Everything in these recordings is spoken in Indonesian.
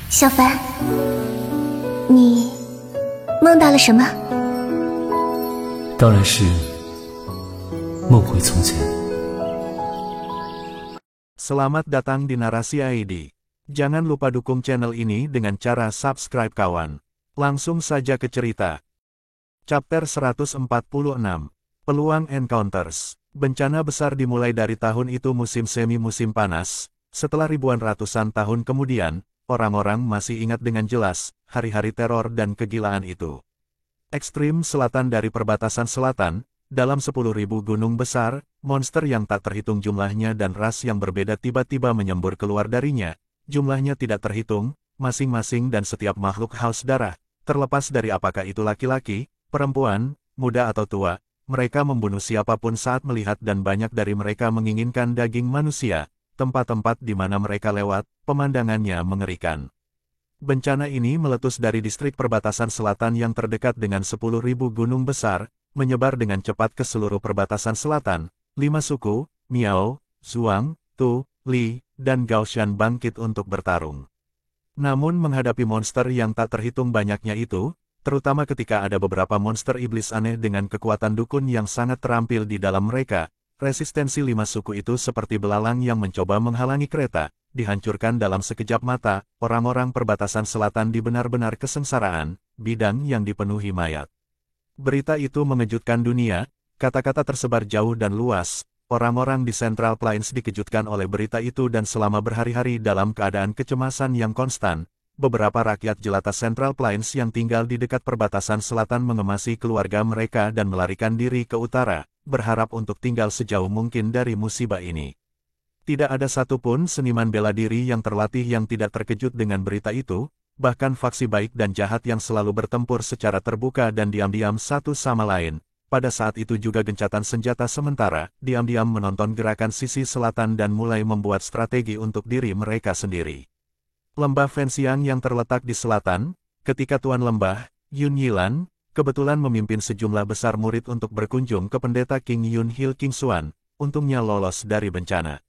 小凡，你梦到了什么？当然是梦回从前。Selamat datang di Narasi ID. Jangan lupa dukung channel ini dengan cara subscribe kawan. Langsung saja ke cerita. Chapter 146. Peluang Encounters. Bencana besar dimulai dari tahun itu musim semi musim panas. Setelah ribuan ratusan tahun kemudian, orang-orang masih ingat dengan jelas hari-hari teror dan kegilaan itu. Ekstrim selatan dari perbatasan selatan, dalam 10.000 gunung besar, monster yang tak terhitung jumlahnya dan ras yang berbeda tiba-tiba menyembur keluar darinya. Jumlahnya tidak terhitung, masing-masing dan setiap makhluk haus darah, terlepas dari apakah itu laki-laki, perempuan, muda atau tua, mereka membunuh siapapun saat melihat dan banyak dari mereka menginginkan daging manusia. Tempat-tempat di mana mereka lewat, pemandangannya mengerikan. Bencana ini meletus dari distrik perbatasan selatan yang terdekat dengan 10.000 gunung besar, menyebar dengan cepat ke seluruh perbatasan selatan. 5 suku, Miao, Zhuang, Tu, Li, dan Gaoshan bangkit untuk bertarung. Namun menghadapi monster yang tak terhitung banyaknya itu, terutama ketika ada beberapa monster iblis aneh dengan kekuatan dukun yang sangat terampil di dalam mereka, resistensi 5 suku itu seperti belalang yang mencoba menghalangi kereta, dihancurkan dalam sekejap mata. Orang-orang perbatasan selatan di benar-benar kesengsaraan, bidang yang dipenuhi mayat. Berita itu mengejutkan dunia, kata-kata tersebar jauh dan luas, orang-orang di Central Plains dikejutkan oleh berita itu dan selama berhari-hari dalam keadaan kecemasan yang konstan, beberapa rakyat jelata Central Plains yang tinggal di dekat perbatasan selatan mengemasi keluarga mereka dan melarikan diri ke utara, berharap untuk tinggal sejauh mungkin dari musibah ini. Tidak ada satupun seniman bela diri yang terlatih yang tidak terkejut dengan berita itu, bahkan faksi baik dan jahat yang selalu bertempur secara terbuka dan diam-diam satu sama lain. Pada saat itu juga gencatan senjata sementara, diam-diam menonton gerakan sisi selatan dan mulai membuat strategi untuk diri mereka sendiri. Lembah Fenxiang yang terletak di selatan, ketika Tuan Lembah, Yun Yilan, kebetulan memimpin sejumlah besar murid untuk berkunjung ke pendeta King Yun Hil King Xuan, untungnya lolos dari bencana.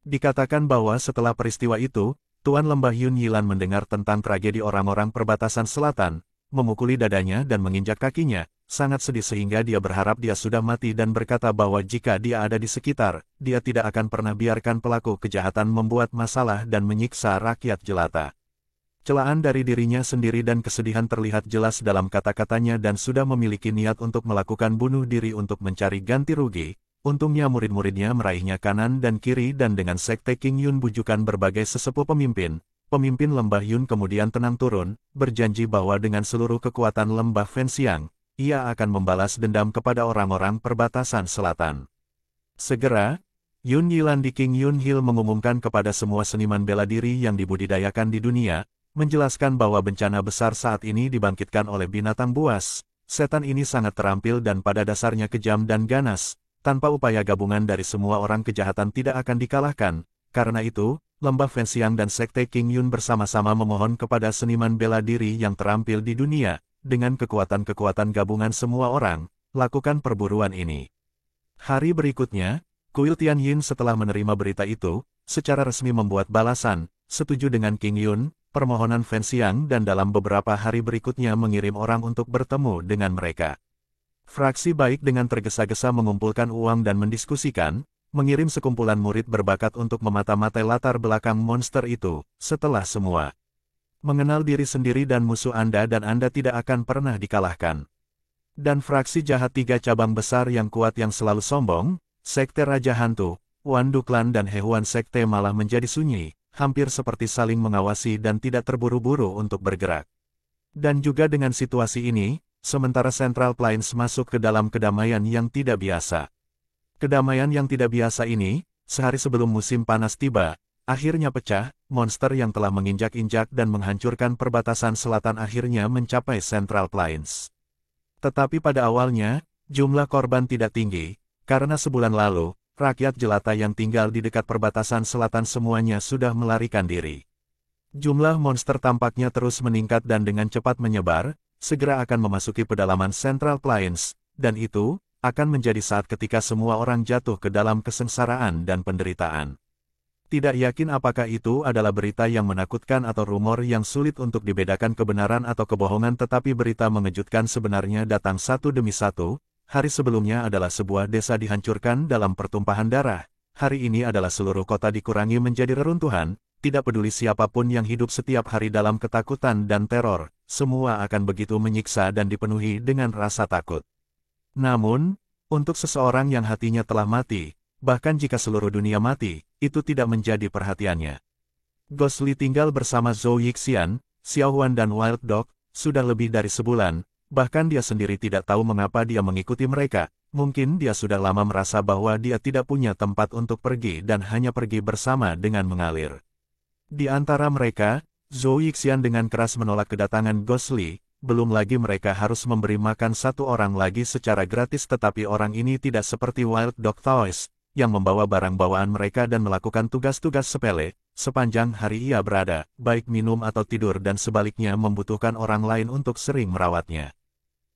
Dikatakan bahwa setelah peristiwa itu, Tuan Lembah Yun Yilan mendengar tentang tragedi orang-orang perbatasan selatan, memukuli dadanya dan menginjak kakinya, sangat sedih sehingga dia berharap dia sudah mati dan berkata bahwa jika dia ada di sekitar, dia tidak akan pernah biarkan pelaku kejahatan membuat masalah dan menyiksa rakyat jelata. Celaan dari dirinya sendiri dan kesedihan terlihat jelas dalam kata-katanya dan sudah memiliki niat untuk melakukan bunuh diri untuk mencari ganti rugi. Untungnya murid-muridnya meraihnya kanan dan kiri dan dengan sekte King Yun bujukan berbagai sesepuh pemimpin Lembah Yun kemudian tenang turun, berjanji bahwa dengan seluruh kekuatan Lembah Fenxiang, ia akan membalas dendam kepada orang-orang perbatasan selatan. Segera, Yun Yilan di King Yun Hil mengumumkan kepada semua seniman bela diri yang dibudidayakan di dunia, menjelaskan bahwa bencana besar saat ini dibangkitkan oleh binatang buas. Setan ini sangat terampil dan pada dasarnya kejam dan ganas. Tanpa upaya gabungan dari semua orang kejahatan tidak akan dikalahkan. Karena itu, Lembah Fenxiang dan sekte King Yun bersama-sama memohon kepada seniman bela diri yang terampil di dunia, dengan kekuatan-kekuatan gabungan semua orang, lakukan perburuan ini. Hari berikutnya, Kuil Tianyin setelah menerima berita itu, secara resmi membuat balasan, setuju dengan King Yun, permohonan Fenxiang dan dalam beberapa hari berikutnya mengirim orang untuk bertemu dengan mereka. Fraksi baik dengan tergesa-gesa mengumpulkan uang dan mendiskusikan, mengirim sekumpulan murid berbakat untuk memata-matai latar belakang monster itu. Setelah semua mengenal diri sendiri dan musuh Anda dan Anda tidak akan pernah dikalahkan. Dan fraksi jahat 3 cabang besar yang kuat yang selalu sombong, Sekte Raja Hantu, Wan Duklan dan Hehuan Sekte malah menjadi sunyi, hampir seperti saling mengawasi dan tidak terburu-buru untuk bergerak. Dan juga dengan situasi ini, sementara Central Plains masuk ke dalam kedamaian yang tidak biasa. Kedamaian yang tidak biasa ini, sehari sebelum musim panas tiba, akhirnya pecah, monster yang telah menginjak-injak dan menghancurkan perbatasan selatan akhirnya mencapai Central Plains. Tetapi pada awalnya, jumlah korban tidak tinggi, karena sebulan lalu, rakyat jelata yang tinggal di dekat perbatasan selatan semuanya sudah melarikan diri. Jumlah monster tampaknya terus meningkat dan dengan cepat menyebar, segera akan memasuki pedalaman Central Plains, dan itu akan menjadi saat ketika semua orang jatuh ke dalam kesengsaraan dan penderitaan. Tidak yakin apakah itu adalah berita yang menakutkan atau rumor yang sulit untuk dibedakan kebenaran atau kebohongan, tetapi berita mengejutkan sebenarnya datang satu demi satu. Hari sebelumnya adalah sebuah desa dihancurkan dalam pertumpahan darah. Hari ini adalah seluruh kota dikurangi menjadi reruntuhan. Tidak peduli siapapun yang hidup setiap hari dalam ketakutan dan teror, semua akan begitu menyiksa dan dipenuhi dengan rasa takut. Namun, untuk seseorang yang hatinya telah mati, bahkan jika seluruh dunia mati, itu tidak menjadi perhatiannya. Ghost Lee tinggal bersama Zhou Yixian, Xiao Huan dan Wild Dog, sudah lebih dari sebulan, bahkan dia sendiri tidak tahu mengapa dia mengikuti mereka. Mungkin dia sudah lama merasa bahwa dia tidak punya tempat untuk pergi dan hanya pergi bersama dengan mengalir. Di antara mereka, Zhou Yixian dengan keras menolak kedatangan Ghost Lee. Belum lagi mereka harus memberi makan satu orang lagi secara gratis, tetapi orang ini tidak seperti Wild Dog Toys, yang membawa barang bawaan mereka dan melakukan tugas-tugas sepele. Sepanjang hari ia berada, baik minum atau tidur, dan sebaliknya membutuhkan orang lain untuk sering merawatnya.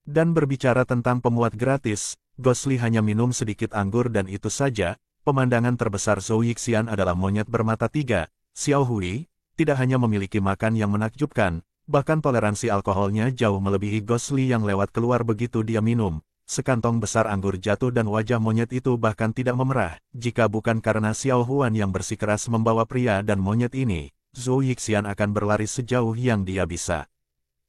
Dan berbicara tentang pemuat gratis, Ghost Lee hanya minum sedikit anggur dan itu saja. Pemandangan terbesar Zhou Yixian adalah monyet bermata tiga, Xiao Hui, tidak hanya memiliki makan yang menakjubkan, bahkan toleransi alkoholnya jauh melebihi Ghost Lee yang lewat keluar begitu dia minum. Sekantong besar anggur jatuh dan wajah monyet itu bahkan tidak memerah. Jika bukan karena Xiao Huan yang bersikeras membawa pria dan monyet ini, Zhou Yixian akan berlari sejauh yang dia bisa.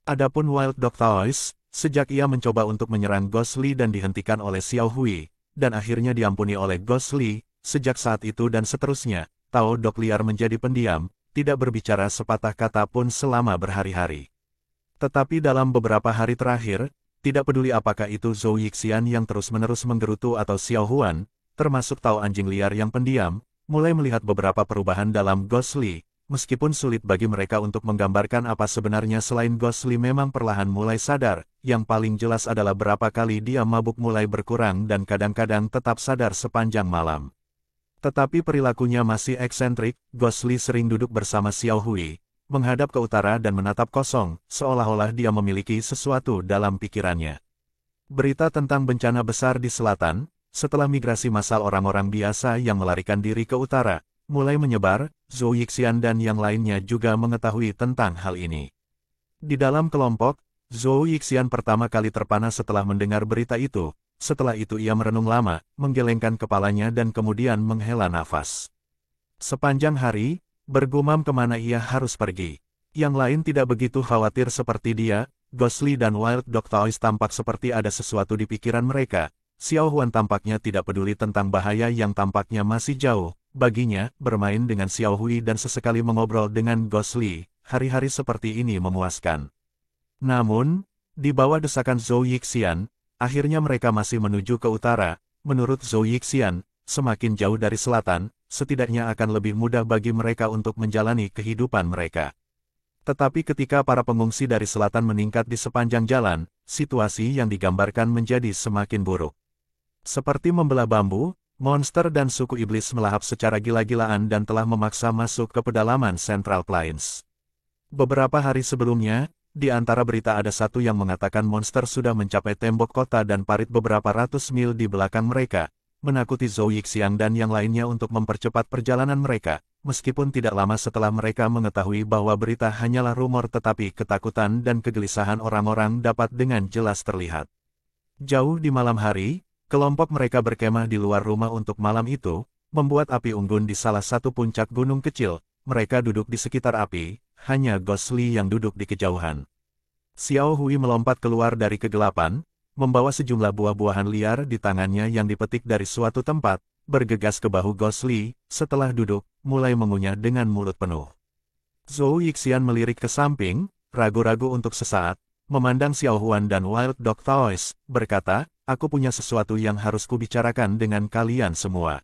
Adapun Wild Dog Toys, sejak ia mencoba untuk menyerang Ghost Lee dan dihentikan oleh Xiao Hui, dan akhirnya diampuni oleh Ghost Lee, sejak saat itu dan seterusnya, Tao Dog liar menjadi pendiam, tidak berbicara sepatah kata pun selama berhari-hari. Tetapi dalam beberapa hari terakhir, tidak peduli apakah itu Zhou Yixian yang terus-menerus menggerutu atau Xiao Huan, termasuk Tao anjing liar yang pendiam, mulai melihat beberapa perubahan dalam Ghost Lee. Meskipun sulit bagi mereka untuk menggambarkan apa sebenarnya selain Ghost Lee memang perlahan mulai sadar, yang paling jelas adalah berapa kali dia mabuk mulai berkurang dan kadang-kadang tetap sadar sepanjang malam. Tetapi perilakunya masih eksentrik. Ghost Lee sering duduk bersama Xiao Hui, menghadap ke utara dan menatap kosong, seolah-olah dia memiliki sesuatu dalam pikirannya. Berita tentang bencana besar di selatan, setelah migrasi massal orang-orang biasa yang melarikan diri ke utara, mulai menyebar. Zhou Yixian dan yang lainnya juga mengetahui tentang hal ini. Di dalam kelompok, Zhou Yixian pertama kali terpana setelah mendengar berita itu. Setelah itu ia merenung lama, menggelengkan kepalanya dan kemudian menghela nafas. Sepanjang hari, bergumam kemana ia harus pergi. Yang lain tidak begitu khawatir seperti dia. Ghost Lee dan Wild Dog Toys tampak seperti ada sesuatu di pikiran mereka. Xiao Huan tampaknya tidak peduli tentang bahaya yang tampaknya masih jauh. Baginya, bermain dengan Xiao Hui dan sesekali mengobrol dengan Ghost Lee, hari-hari seperti ini memuaskan. Namun, di bawah desakan Zhou Yixian, akhirnya mereka masih menuju ke utara. Menurut Zhou Yixian, semakin jauh dari selatan, setidaknya akan lebih mudah bagi mereka untuk menjalani kehidupan mereka. Tetapi ketika para pengungsi dari selatan meningkat di sepanjang jalan, situasi yang digambarkan menjadi semakin buruk. Seperti membelah bambu, monster dan suku iblis melahap secara gila-gilaan dan telah memaksa masuk ke pedalaman Central Plains. Beberapa hari sebelumnya, di antara berita ada satu yang mengatakan monster sudah mencapai tembok kota dan parit beberapa ratus mil di belakang mereka, menakuti Zhou Yixian dan yang lainnya untuk mempercepat perjalanan mereka. Meskipun tidak lama setelah mereka mengetahui bahwa berita hanyalah rumor, tetapi ketakutan dan kegelisahan orang-orang dapat dengan jelas terlihat. Jauh di malam hari, kelompok mereka berkemah di luar rumah untuk malam itu, membuat api unggun di salah satu puncak gunung kecil. Mereka duduk di sekitar api, hanya Ghost Lee yang duduk di kejauhan. Xiao Hui melompat keluar dari kegelapan, membawa sejumlah buah-buahan liar di tangannya yang dipetik dari suatu tempat, bergegas ke bahu Ghost Lee. Setelah duduk, mulai mengunyah dengan mulut penuh. Zhou Yixian melirik ke samping, ragu-ragu untuk sesaat, memandang Xiao Huan dan Wild Dog Toys, berkata, "Aku punya sesuatu yang harus kubicarakan dengan kalian semua."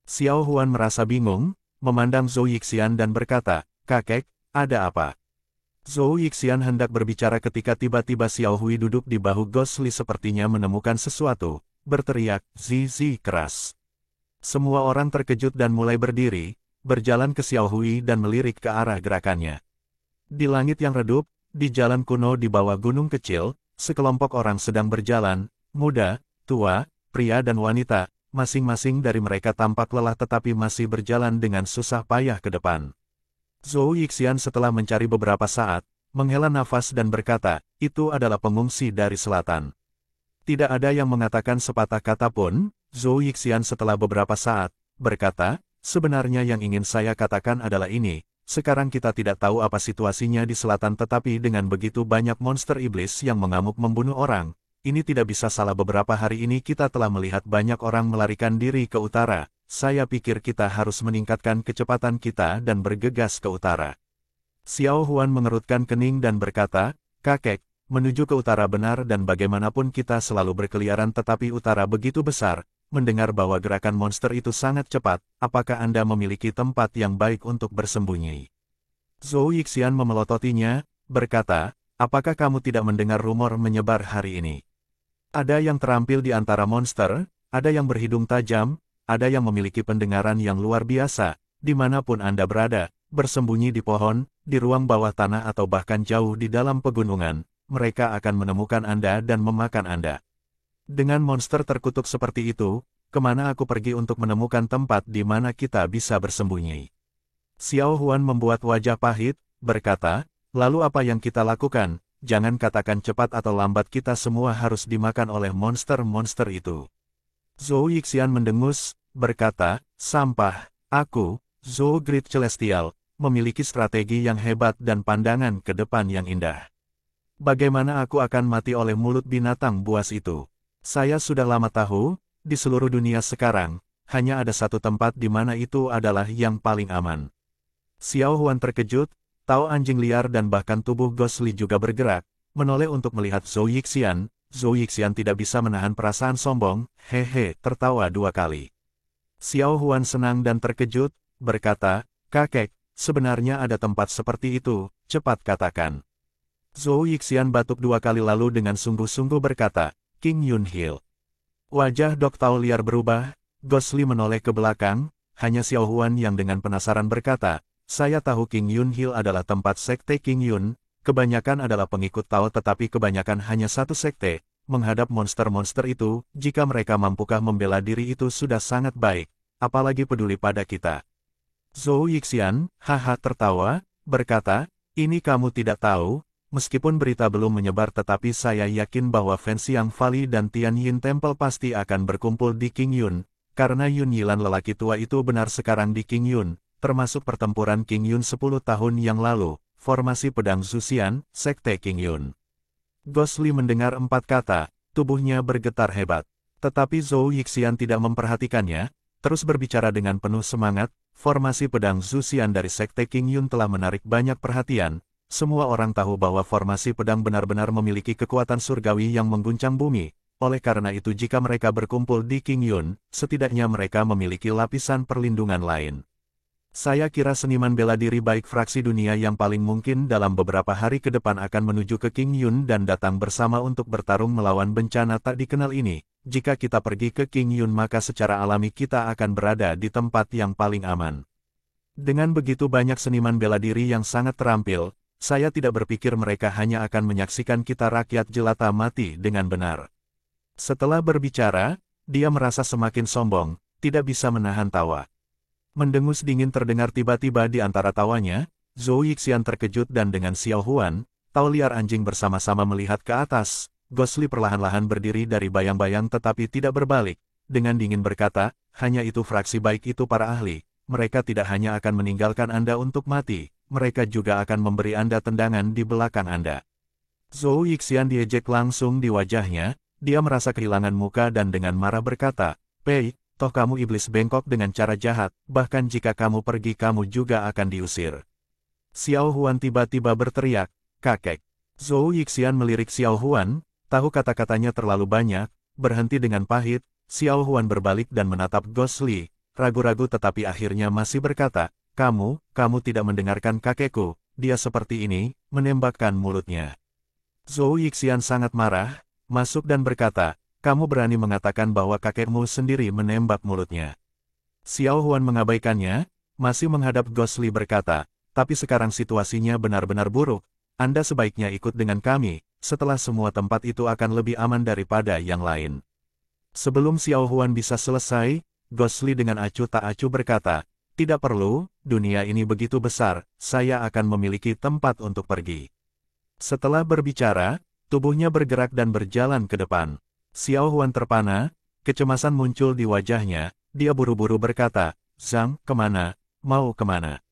Xiao Huan merasa bingung, memandang Zhou Yixian dan berkata, "Kakek, ada apa?" Zhou Yixian hendak berbicara ketika tiba-tiba Xiao Hui duduk di bahu Ghost Lee sepertinya menemukan sesuatu, berteriak, "Zizi!" keras. Semua orang terkejut dan mulai berdiri, berjalan ke Xiao Hui dan melirik ke arah gerakannya. Di langit yang redup, di jalan kuno di bawah gunung kecil, sekelompok orang sedang berjalan, muda, tua, pria dan wanita, masing-masing dari mereka tampak lelah tetapi masih berjalan dengan susah payah ke depan. Zhou Yixian setelah mencari beberapa saat, menghela nafas dan berkata, itu adalah pengungsi dari selatan. Tidak ada yang mengatakan sepatah kata pun. Zhou Yixian setelah beberapa saat, berkata, sebenarnya yang ingin saya katakan adalah ini, sekarang kita tidak tahu apa situasinya di selatan tetapi dengan begitu banyak monster iblis yang mengamuk membunuh orang, ini tidak bisa salah. Beberapa hari ini kita telah melihat banyak orang melarikan diri ke utara, saya pikir kita harus meningkatkan kecepatan kita dan bergegas ke utara. Xiao Huan mengerutkan kening dan berkata, kakek, menuju ke utara benar dan bagaimanapun kita selalu berkeliaran tetapi utara begitu besar, mendengar bahwa gerakan monster itu sangat cepat, apakah Anda memiliki tempat yang baik untuk bersembunyi? Zhou Yixian memelototinya, berkata, apakah kamu tidak mendengar rumor menyebar hari ini? Ada yang terampil di antara monster, ada yang berhidung tajam, ada yang memiliki pendengaran yang luar biasa, dimanapun Anda berada, bersembunyi di pohon, di ruang bawah tanah atau bahkan jauh di dalam pegunungan, mereka akan menemukan Anda dan memakan Anda. Dengan monster terkutuk seperti itu, kemana aku pergi untuk menemukan tempat di mana kita bisa bersembunyi? Xiao Huan membuat wajah pahit, berkata, lalu apa yang kita lakukan? Jangan katakan cepat atau lambat kita semua harus dimakan oleh monster-monster itu. Zhou Yixian mendengus, berkata, sampah, aku, Zhou Great Celestial, memiliki strategi yang hebat dan pandangan ke depan yang indah. Bagaimana aku akan mati oleh mulut binatang buas itu? Saya sudah lama tahu, di seluruh dunia sekarang, hanya ada satu tempat di mana itu adalah yang paling aman. Xiao Huan terkejut, tahu anjing liar dan bahkan tubuh Ghost Li juga bergerak, menoleh untuk melihat Zhou Yixian. Zhou Yixian tidak bisa menahan perasaan sombong, hehe, tertawa dua kali. Xiao Huan senang dan terkejut, berkata, kakek, sebenarnya ada tempat seperti itu, cepat katakan. Zhou Yixian batuk dua kali lalu dengan sungguh-sungguh berkata, King Yun Hill. Wajah Dok Tao liar berubah, Ghost Li menoleh ke belakang, hanya Xiao Huan yang dengan penasaran berkata, saya tahu King Yun Hill adalah tempat sekte King Yun, kebanyakan adalah pengikut Tao tetapi kebanyakan hanya satu sekte, menghadap monster-monster itu, jika mereka mampukah membela diri itu sudah sangat baik, apalagi peduli pada kita. Zhou Yixian, haha tertawa, berkata, ini kamu tidak tahu, meskipun berita belum menyebar tetapi saya yakin bahwa fans Yang Valley dan Tian Yin Temple pasti akan berkumpul di King Yun, karena Yun Yilan lelaki tua itu benar sekarang di King Yun, termasuk pertempuran King Yun 10 tahun yang lalu, formasi pedang Zuxian, sekte King Yun. Ghost Li mendengar 4 kata, tubuhnya bergetar hebat. Tetapi Zhou Yixian tidak memperhatikannya, terus berbicara dengan penuh semangat, formasi pedang Zuxian dari sekte King Yun telah menarik banyak perhatian. Semua orang tahu bahwa formasi pedang benar-benar memiliki kekuatan surgawi yang mengguncang bumi. Oleh karena itu jika mereka berkumpul di King Yun, setidaknya mereka memiliki lapisan perlindungan lain. Saya kira seniman bela diri baik fraksi dunia yang paling mungkin dalam beberapa hari ke depan akan menuju ke King Yun dan datang bersama untuk bertarung melawan bencana tak dikenal ini. Jika kita pergi ke King Yun maka secara alami kita akan berada di tempat yang paling aman. Dengan begitu banyak seniman bela diri yang sangat terampil, saya tidak berpikir mereka hanya akan menyaksikan kita rakyat jelata mati dengan benar. Setelah berbicara, dia merasa semakin sombong, tidak bisa menahan tawa. Mendengus dingin terdengar tiba-tiba di antara tawanya, Zhou Yixian terkejut dan dengan Xiao Huan, Tao liar anjing bersama-sama melihat ke atas. Ghost Li perlahan-lahan berdiri dari bayang-bayang tetapi tidak berbalik, dengan dingin berkata, hanya itu fraksi baik itu para ahli, mereka tidak hanya akan meninggalkan Anda untuk mati, mereka juga akan memberi Anda tendangan di belakang Anda. Zhou Yixian diejek langsung di wajahnya, dia merasa kehilangan muka dan dengan marah berkata, Pei, toh kamu iblis bengkok dengan cara jahat, bahkan jika kamu pergi kamu juga akan diusir. Xiao Huan tiba-tiba berteriak, kakek. Zhou Yixian melirik Xiao Huan, tahu kata-katanya terlalu banyak, berhenti dengan pahit, Xiao Huan berbalik dan menatap Ghost Li, ragu-ragu tetapi akhirnya masih berkata, kamu tidak mendengarkan kakekku, dia seperti ini, menembakkan mulutnya. Zhou Yixian sangat marah, masuk dan berkata, kamu berani mengatakan bahwa kakekmu sendiri menembak mulutnya. Xiao Huan mengabaikannya, masih menghadap Ghost Li berkata, tapi sekarang situasinya benar-benar buruk, Anda sebaiknya ikut dengan kami, setelah semua tempat itu akan lebih aman daripada yang lain. Sebelum Xiao Huan bisa selesai, Gosli dengan acuh tak acuh berkata, "Tidak perlu, dunia ini begitu besar, saya akan memiliki tempat untuk pergi." Setelah berbicara, tubuhnya bergerak dan berjalan ke depan. Xiao Huan terpana, kecemasan muncul di wajahnya, dia buru-buru berkata, "Zhang, kemana? Mau kemana?"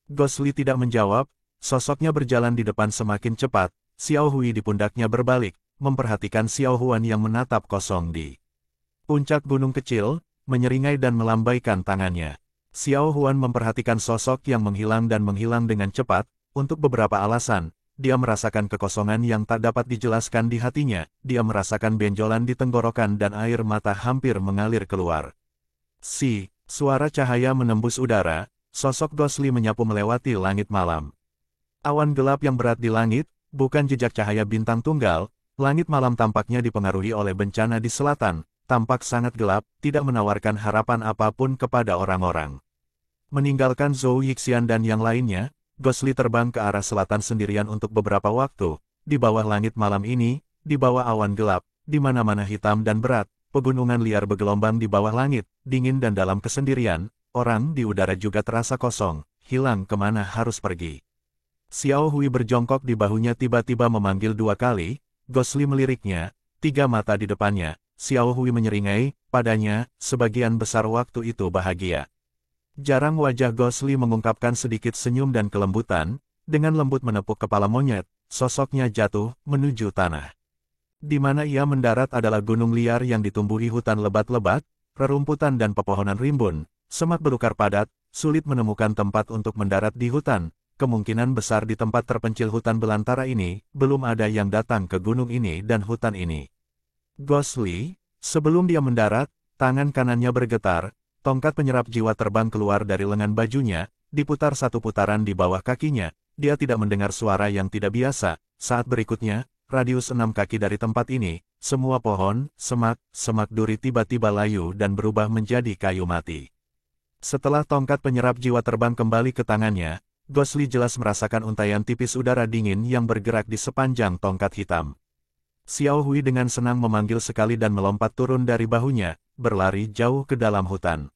Gosli tidak menjawab, sosoknya berjalan di depan semakin cepat, Xiao Hui di pundaknya berbalik, memperhatikan Xiao Huan yang menatap kosong di puncak gunung kecil, menyeringai dan melambaikan tangannya. Xiao Huan memperhatikan sosok yang menghilang dan menghilang dengan cepat, untuk beberapa alasan. Dia merasakan kekosongan yang tak dapat dijelaskan di hatinya, dia merasakan benjolan di tenggorokan dan air mata hampir mengalir keluar. Suara cahaya menembus udara, sosok Gosli menyapu melewati langit malam. Awan gelap yang berat di langit, bukan jejak cahaya bintang tunggal, langit malam tampaknya dipengaruhi oleh bencana di selatan, tampak sangat gelap, tidak menawarkan harapan apapun kepada orang-orang. Meninggalkan Zhou Yixian dan yang lainnya, Gosli terbang ke arah selatan sendirian untuk beberapa waktu. Di bawah langit malam ini, di bawah awan gelap, di mana-mana hitam dan berat, pegunungan liar bergelombang di bawah langit, dingin dan dalam kesendirian, orang di udara juga terasa kosong, hilang kemana harus pergi. Xiao Hui berjongkok di bahunya tiba-tiba memanggil 2 kali, Gosli meliriknya, 3 mata di depannya, Xiao Hui menyeringai, padanya, sebagian besar waktu itu bahagia. Jarang wajah Gosli mengungkapkan sedikit senyum dan kelembutan, dengan lembut menepuk kepala monyet, sosoknya jatuh, menuju tanah. Di mana ia mendarat adalah gunung liar yang ditumbuhi hutan lebat-lebat, rerumputan dan pepohonan rimbun, semak belukar padat, sulit menemukan tempat untuk mendarat di hutan, kemungkinan besar di tempat terpencil hutan belantara ini, belum ada yang datang ke gunung ini dan hutan ini. Gosli, sebelum dia mendarat, tangan kanannya bergetar, tongkat penyerap jiwa terbang keluar dari lengan bajunya, diputar 1 putaran di bawah kakinya, dia tidak mendengar suara yang tidak biasa, saat berikutnya, radius 6 kaki dari tempat ini, semua pohon, semak duri tiba-tiba layu dan berubah menjadi kayu mati. Setelah tongkat penyerap jiwa terbang kembali ke tangannya, Gosli jelas merasakan untaian tipis udara dingin yang bergerak di sepanjang tongkat hitam. Xiao Hui dengan senang memanggil sekali dan melompat turun dari bahunya, berlari jauh ke dalam hutan.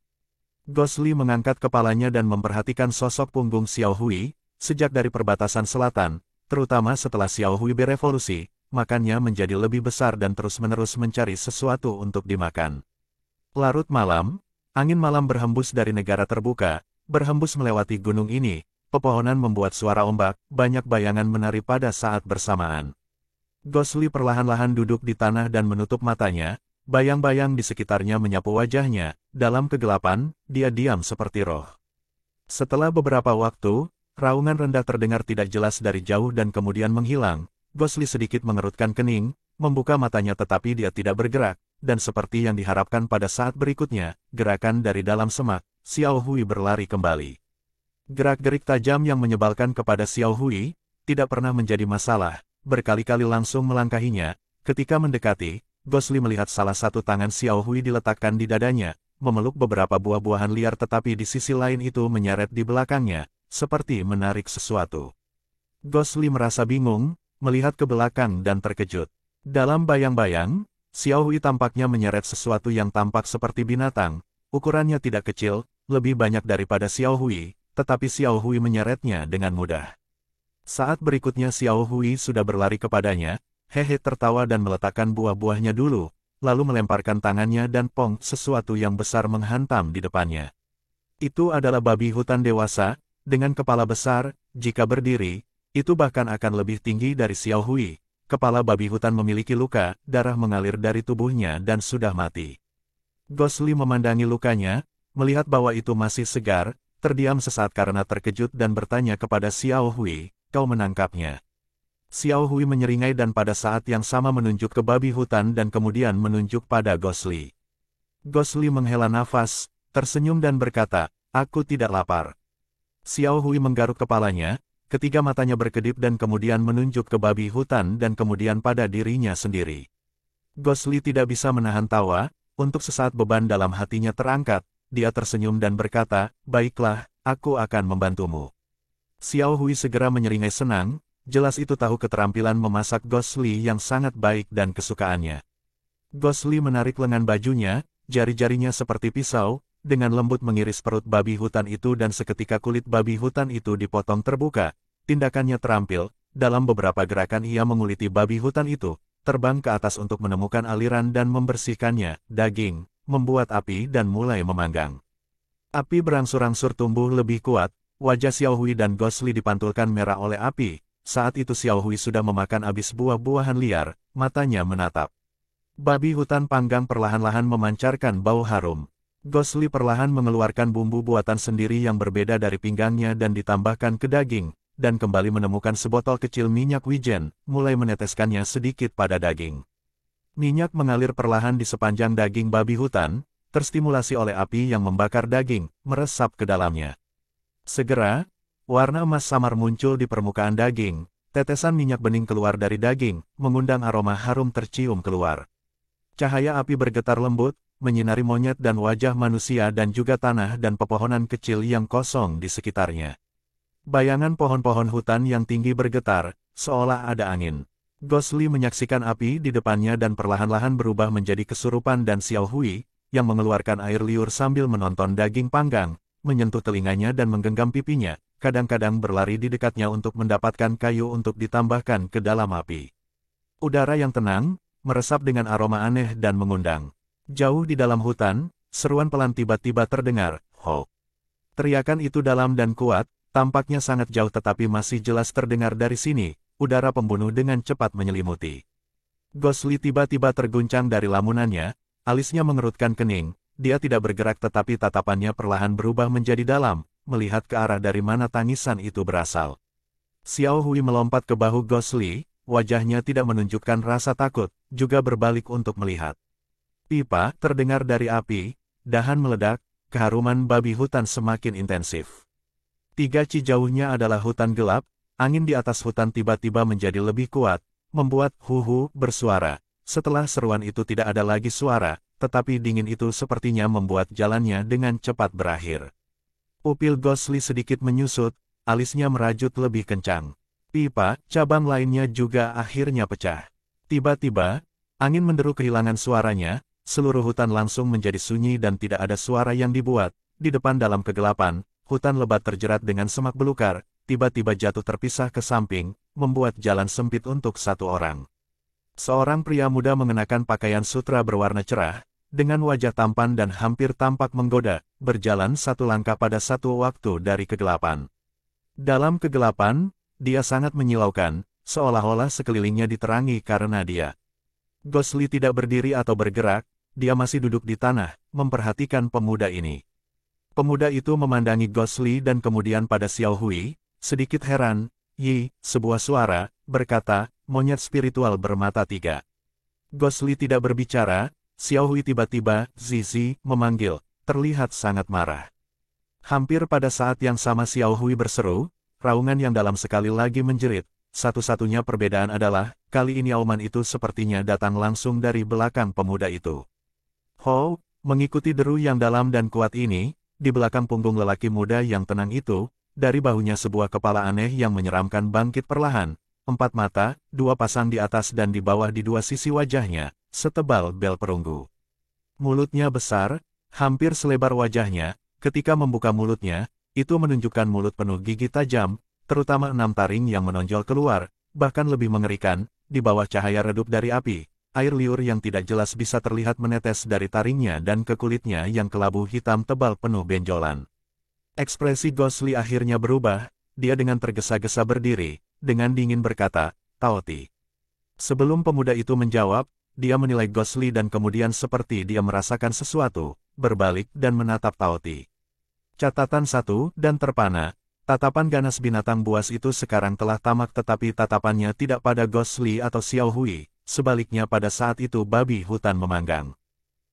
Gosli mengangkat kepalanya dan memperhatikan sosok punggung Xiao Hui, sejak dari perbatasan selatan, terutama setelah Xiao Hui berevolusi, makannya menjadi lebih besar dan terus-menerus mencari sesuatu untuk dimakan. Larut malam, angin malam berhembus dari negara terbuka, berhembus melewati gunung ini, pepohonan membuat suara ombak, banyak bayangan menari pada saat bersamaan. Gosli perlahan-lahan duduk di tanah dan menutup matanya, bayang-bayang di sekitarnya menyapu wajahnya, dalam kegelapan, dia diam seperti roh. Setelah beberapa waktu, raungan rendah terdengar tidak jelas dari jauh dan kemudian menghilang, Gosli sedikit mengerutkan kening, membuka matanya tetapi dia tidak bergerak, dan seperti yang diharapkan pada saat berikutnya, gerakan dari dalam semak, Xiao Hui berlari kembali. Gerak-gerik tajam yang menyebalkan kepada Xiao Hui, tidak pernah menjadi masalah, berkali-kali langsung melangkahinya, ketika mendekati, Gosli melihat salah satu tangan Xiao Hui diletakkan di dadanya, memeluk beberapa buah-buahan liar tetapi di sisi lain itu menyeret di belakangnya, seperti menarik sesuatu. Gosli merasa bingung, melihat ke belakang dan terkejut. Dalam bayang-bayang, Xiao Hui tampaknya menyeret sesuatu yang tampak seperti binatang, ukurannya tidak kecil, lebih banyak daripada Xiao Hui, tetapi Xiao Hui menyeretnya dengan mudah. Saat berikutnya Xiao Hui sudah berlari kepadanya, tertawa dan meletakkan buah-buahnya dulu, lalu melemparkan tangannya dan pong, sesuatu yang besar menghantam di depannya. Itu adalah babi hutan dewasa, dengan kepala besar, jika berdiri, itu bahkan akan lebih tinggi dari Xiao Hui. Kepala babi hutan memiliki luka, darah mengalir dari tubuhnya dan sudah mati. Gosli memandangi lukanya, melihat bahwa itu masih segar, terdiam sesaat karena terkejut dan bertanya kepada Xiao Hui, "Kau menangkapnya?" Xiao Hui menyeringai dan pada saat yang sama menunjuk ke babi hutan dan kemudian menunjuk pada Gosli. Gosli menghela nafas, tersenyum dan berkata, "Aku tidak lapar." Xiao Hui menggaruk kepalanya, ketiga matanya berkedip dan kemudian menunjuk ke babi hutan dan kemudian pada dirinya sendiri. Gosli tidak bisa menahan tawa, untuk sesaat beban dalam hatinya terangkat, dia tersenyum dan berkata, "Baiklah, aku akan membantumu." Xiao Hui segera menyeringai senang, jelas itu tahu keterampilan memasak Gosli yang sangat baik dan kesukaannya. Gosli menarik lengan bajunya, jari-jarinya seperti pisau, dengan lembut mengiris perut babi hutan itu dan seketika kulit babi hutan itu dipotong terbuka. Tindakannya terampil, dalam beberapa gerakan ia menguliti babi hutan itu, terbang ke atas untuk menemukan aliran dan membersihkannya, daging, membuat api dan mulai memanggang. Api berangsur-angsur tumbuh lebih kuat, wajah Xiaohui dan Gosli dipantulkan merah oleh api. Saat itu Xiaohui sudah memakan habis buah-buahan liar, matanya menatap. Babi hutan panggang perlahan-lahan memancarkan bau harum. Gosli perlahan mengeluarkan bumbu buatan sendiri yang berbeda dari pinggangnya dan ditambahkan ke daging, dan kembali menemukan sebotol kecil minyak wijen, mulai meneteskannya sedikit pada daging. Minyak mengalir perlahan di sepanjang daging babi hutan, terstimulasi oleh api yang membakar daging, meresap ke dalamnya. Segera, warna emas samar muncul di permukaan daging, tetesan minyak bening keluar dari daging, mengundang aroma harum tercium keluar. Cahaya api bergetar lembut, menyinari monyet dan wajah manusia dan juga tanah dan pepohonan kecil yang kosong di sekitarnya. Bayangan pohon-pohon hutan yang tinggi bergetar, seolah ada angin. Gosli menyaksikan api di depannya dan perlahan-lahan berubah menjadi kesurupan dan Xiaohui, yang mengeluarkan air liur sambil menonton daging panggang, menyentuh telinganya dan menggenggam pipinya, kadang-kadang berlari di dekatnya untuk mendapatkan kayu untuk ditambahkan ke dalam api. Udara yang tenang, meresap dengan aroma aneh dan mengundang. Jauh di dalam hutan, seruan pelan tiba-tiba terdengar, "Ho!" Teriakan itu dalam dan kuat, tampaknya sangat jauh tetapi masih jelas terdengar dari sini, udara pembunuh dengan cepat menyelimuti. Gosli tiba-tiba terguncang dari lamunannya, alisnya mengerutkan kening, dia tidak bergerak tetapi tatapannya perlahan berubah menjadi dalam, melihat ke arah dari mana tangisan itu berasal. Xiaohui melompat ke bahu Gosli, wajahnya tidak menunjukkan rasa takut, juga berbalik untuk melihat. Pipa terdengar dari api, dahan meledak, keharuman babi hutan semakin intensif. 3 ci jauhnya adalah hutan gelap, angin di atas hutan tiba-tiba menjadi lebih kuat, membuat huhu bersuara. Setelah seruan itu tidak ada lagi suara, tetapi dingin itu sepertinya membuat jalannya dengan cepat berakhir. Pupil Gosli sedikit menyusut, alisnya merajut lebih kencang. Pipa, cabang lainnya juga akhirnya pecah. Tiba-tiba, angin menderu kehilangan suaranya, seluruh hutan langsung menjadi sunyi dan tidak ada suara yang dibuat. Di depan dalam kegelapan, hutan lebat terjerat dengan semak belukar, tiba-tiba jatuh terpisah ke samping, membuat jalan sempit untuk satu orang. Seorang pria muda mengenakan pakaian sutra berwarna cerah, dengan wajah tampan dan hampir tampak menggoda, berjalan satu langkah pada satu waktu dari kegelapan. Dalam kegelapan, dia sangat menyilaukan, seolah-olah sekelilingnya diterangi karena dia. Gosli tidak berdiri atau bergerak, dia masih duduk di tanah, memperhatikan pemuda ini. Pemuda itu memandangi Gosli dan kemudian pada Xiaohui, sedikit heran, "Yi," sebuah suara, berkata, "Monyet spiritual bermata 3. Gosli tidak berbicara, Xiaohui tiba-tiba, "Zizi," memanggil, terlihat sangat marah. Hampir pada saat yang sama Xiaohui berseru, raungan yang dalam sekali lagi menjerit. Satu-satunya perbedaan adalah, kali ini auman itu sepertinya datang langsung dari belakang pemuda itu. Ho, mengikuti deru yang dalam dan kuat ini, di belakang punggung lelaki muda yang tenang itu, dari bahunya sebuah kepala aneh yang menyeramkan bangkit perlahan, 4 mata, 2 pasang di atas dan di bawah di 2 sisi wajahnya, setebal bel perunggu. Mulutnya besar, hampir selebar wajahnya, ketika membuka mulutnya, itu menunjukkan mulut penuh gigi tajam, terutama 6 taring yang menonjol keluar, bahkan lebih mengerikan, di bawah cahaya redup dari api, air liur yang tidak jelas bisa terlihat menetes dari taringnya dan ke kulitnya yang kelabu hitam tebal penuh benjolan. Ekspresi Gosli akhirnya berubah, dia dengan tergesa-gesa berdiri, dengan dingin berkata, "Taoti." Sebelum pemuda itu menjawab, dia menilai Gosli dan kemudian seperti dia merasakan sesuatu, berbalik dan menatap Taoti. Catatan 1 dan terpana, tatapan ganas binatang buas itu sekarang telah tamak tetapi tatapannya tidak pada Gosli atau Xiaohui, sebaliknya pada saat itu babi hutan memanggang.